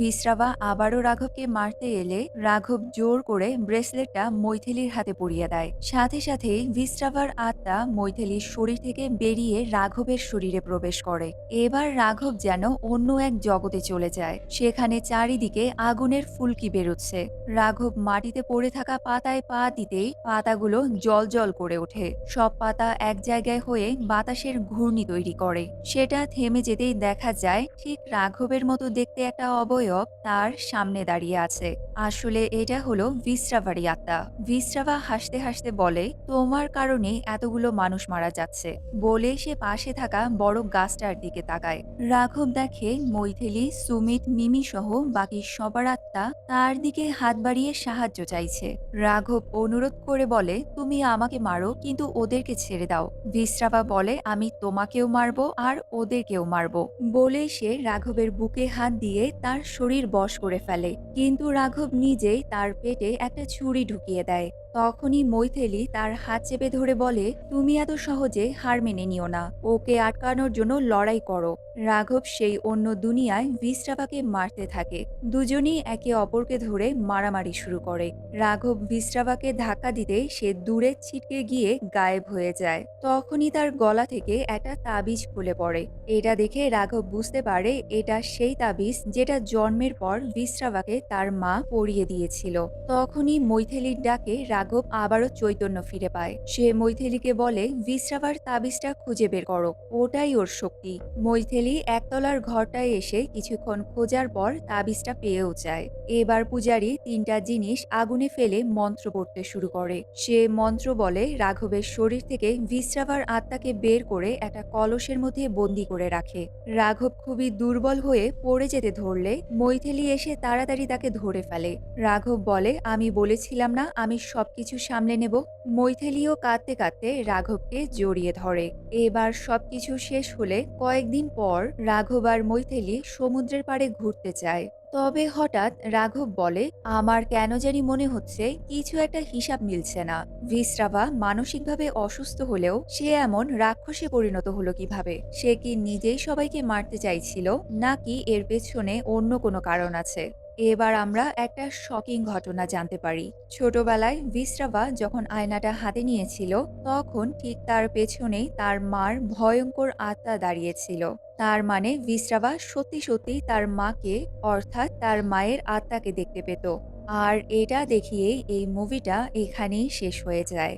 Speaker 1: বিশ্রাবা আবারও রাঘবকে মারতে এলে রাঘব জোর করে ব্রেসলেটটা মৈথিলীর হাতে পরিয়ে দেয়। সাথে সাথেই বিশ্রাবার আত্মা মৈথিলীর শরীর থেকে বেরিয়ে রাঘবের শরীরে প্রবেশ করে। এবার রাঘব যেন অন্য এক জগতে চলে যায়। সেখানে চারিদিকে আগুনের ফুলকি বেরোচ্ছে। রাঘব মাটিতে পড়ে থাকা পাতায় পা দিতেই পাতাগুলো জল করে ওঠে। সব পাতা এক জায়গায় হয়ে বাতাসের ঘূর্ণি তৈরি করে। সেটা থেমে যেতেই দেখা যায় ঠিক রাঘবের মতো দেখতে একটা অবয়ব তার সামনে দাঁড়িয়ে আছে। আসলে এটা হলো বিশ্রাবারই আত্মা। বিশ্রাবা হাসতে হাসতে বলে, তোমার কারণে এতগুলো মানুষ মারা যাচ্ছে, বলে সে পাশে থাকা বড় গাছটার দিকে তাকায়। রাঘব দেখে মৈথিলী, সুমিত, মিমি সহ বাকি সবার আত্মা তার দিকে হাত বাড়িয়ে সাহায্য চাইছে। রাঘব অনুরোধ করে বলে, তুমি আমাকে মারো, কিন্তু ওদেরকে ছেড়ে দাও। বিশ্রাবা বলে, আমি তোমাকেও মারবো আর ওদেরকেও মারবো। বলে সে রাঘবের বুকে হাত দিয়ে তার শরীর বশ করে ফেলে, কিন্তু রাঘব নিজেই তার পেটে একটা ছুরি ঢুকিয়ে দেয়। তখনই মৈথিলী তার হাত চেপে ধরে বলে, তুমি এত সহজে হার মেনে নিও না, ওকে আটকানোর জন্য লড়াই করো। রাঘব সেই অন্য দুনিয়ায় বিশ্রাবাকে মারতে থাকে। দুজনই একে অপরকে ধরে মারামারি শুরু করে। রাঘব বিশ্রাবাকে ধাক্কা দিতে সে দূরে ছিটকে গিয়ে গায়েব হয়ে যায়। তখনই তার গলা থেকে একটা তাবিজ খুলে পড়ে। এটা দেখে রাঘব বুঝতে পারে এটা সেই তাবিজ যেটা জন্মের পর বিশ্রাবাকে তার মা পরিয়ে দিয়েছিল। তখনই মৈথিলীর ডাকে রাঘব রাঘব আবারও চৈতন্য ফিরে পায়। সে মৈথিলীকে বলে বিশ্রাবার তাবিজটা খুঁজে বের করো, ওটাই ওর শক্তি। মৈথিলী একতলার ঘরটায় এসে কিছুক্ষণ খোঁজার পর তাবিজটা পেয়েও যায়। এবার পূজারী তিনটা জিনিস আগুনে ফেলে মন্ত্র পড়তে শুরু করে। সে মন্ত্র বলে রাঘবের শরীর থেকে বিশ্রাবার আত্মাকে বের করে একটা কলসের মধ্যে বন্দি করে রাখে। রাঘব খুবই দুর্বল হয়ে পড়ে যেতে ধরলে মৈথিলী এসে তাড়াতাড়ি তাকে ধরে ফেলে। রাঘব বলে আমি বলেছিলাম না আমি সবকিছু সামলে নেব। মৈথিলীও কাঁদতে কাঁদতে রাঘবকে জড়িয়ে ধরে। এবার সবকিছু শেষ হলে কয়েকদিন পর রাঘব আর মৈথিলী সমুদ্রের পাড়ে ঘুরতে যায়। তবে হঠাৎ রাঘব বলে আমার কেন জানি মনে হচ্ছে কিছু একটা হিসাব মিলছে না। ভিস্রাভা মানসিকভাবে অসুস্থ হলেও সে এমন রাক্ষসে পরিণত হলো কিভাবে? সে কি নিজেই সবাইকে মারতে চাইছিল, নাকি এর পেছনে অন্য কোনো কারণ আছে? এবার আমরা একটা শকিং ঘটনা জানতে পারি। ছোটবেলায় ভিস্রাভা যখন আয়নাটা হাতে নিয়েছিল, তখন ঠিক তার পেছনেই তার মার ভয়ঙ্কর আত্মা দাঁড়িয়েছিল। তার মানে ভিস্রাভা সত্যি সত্যি তার মাকে, অর্থাৎ তার মায়ের আত্মাকে দেখতে পেত। আর এটা দেখিয়েই এই মুভিটা এখানেই শেষ হয়ে যায়।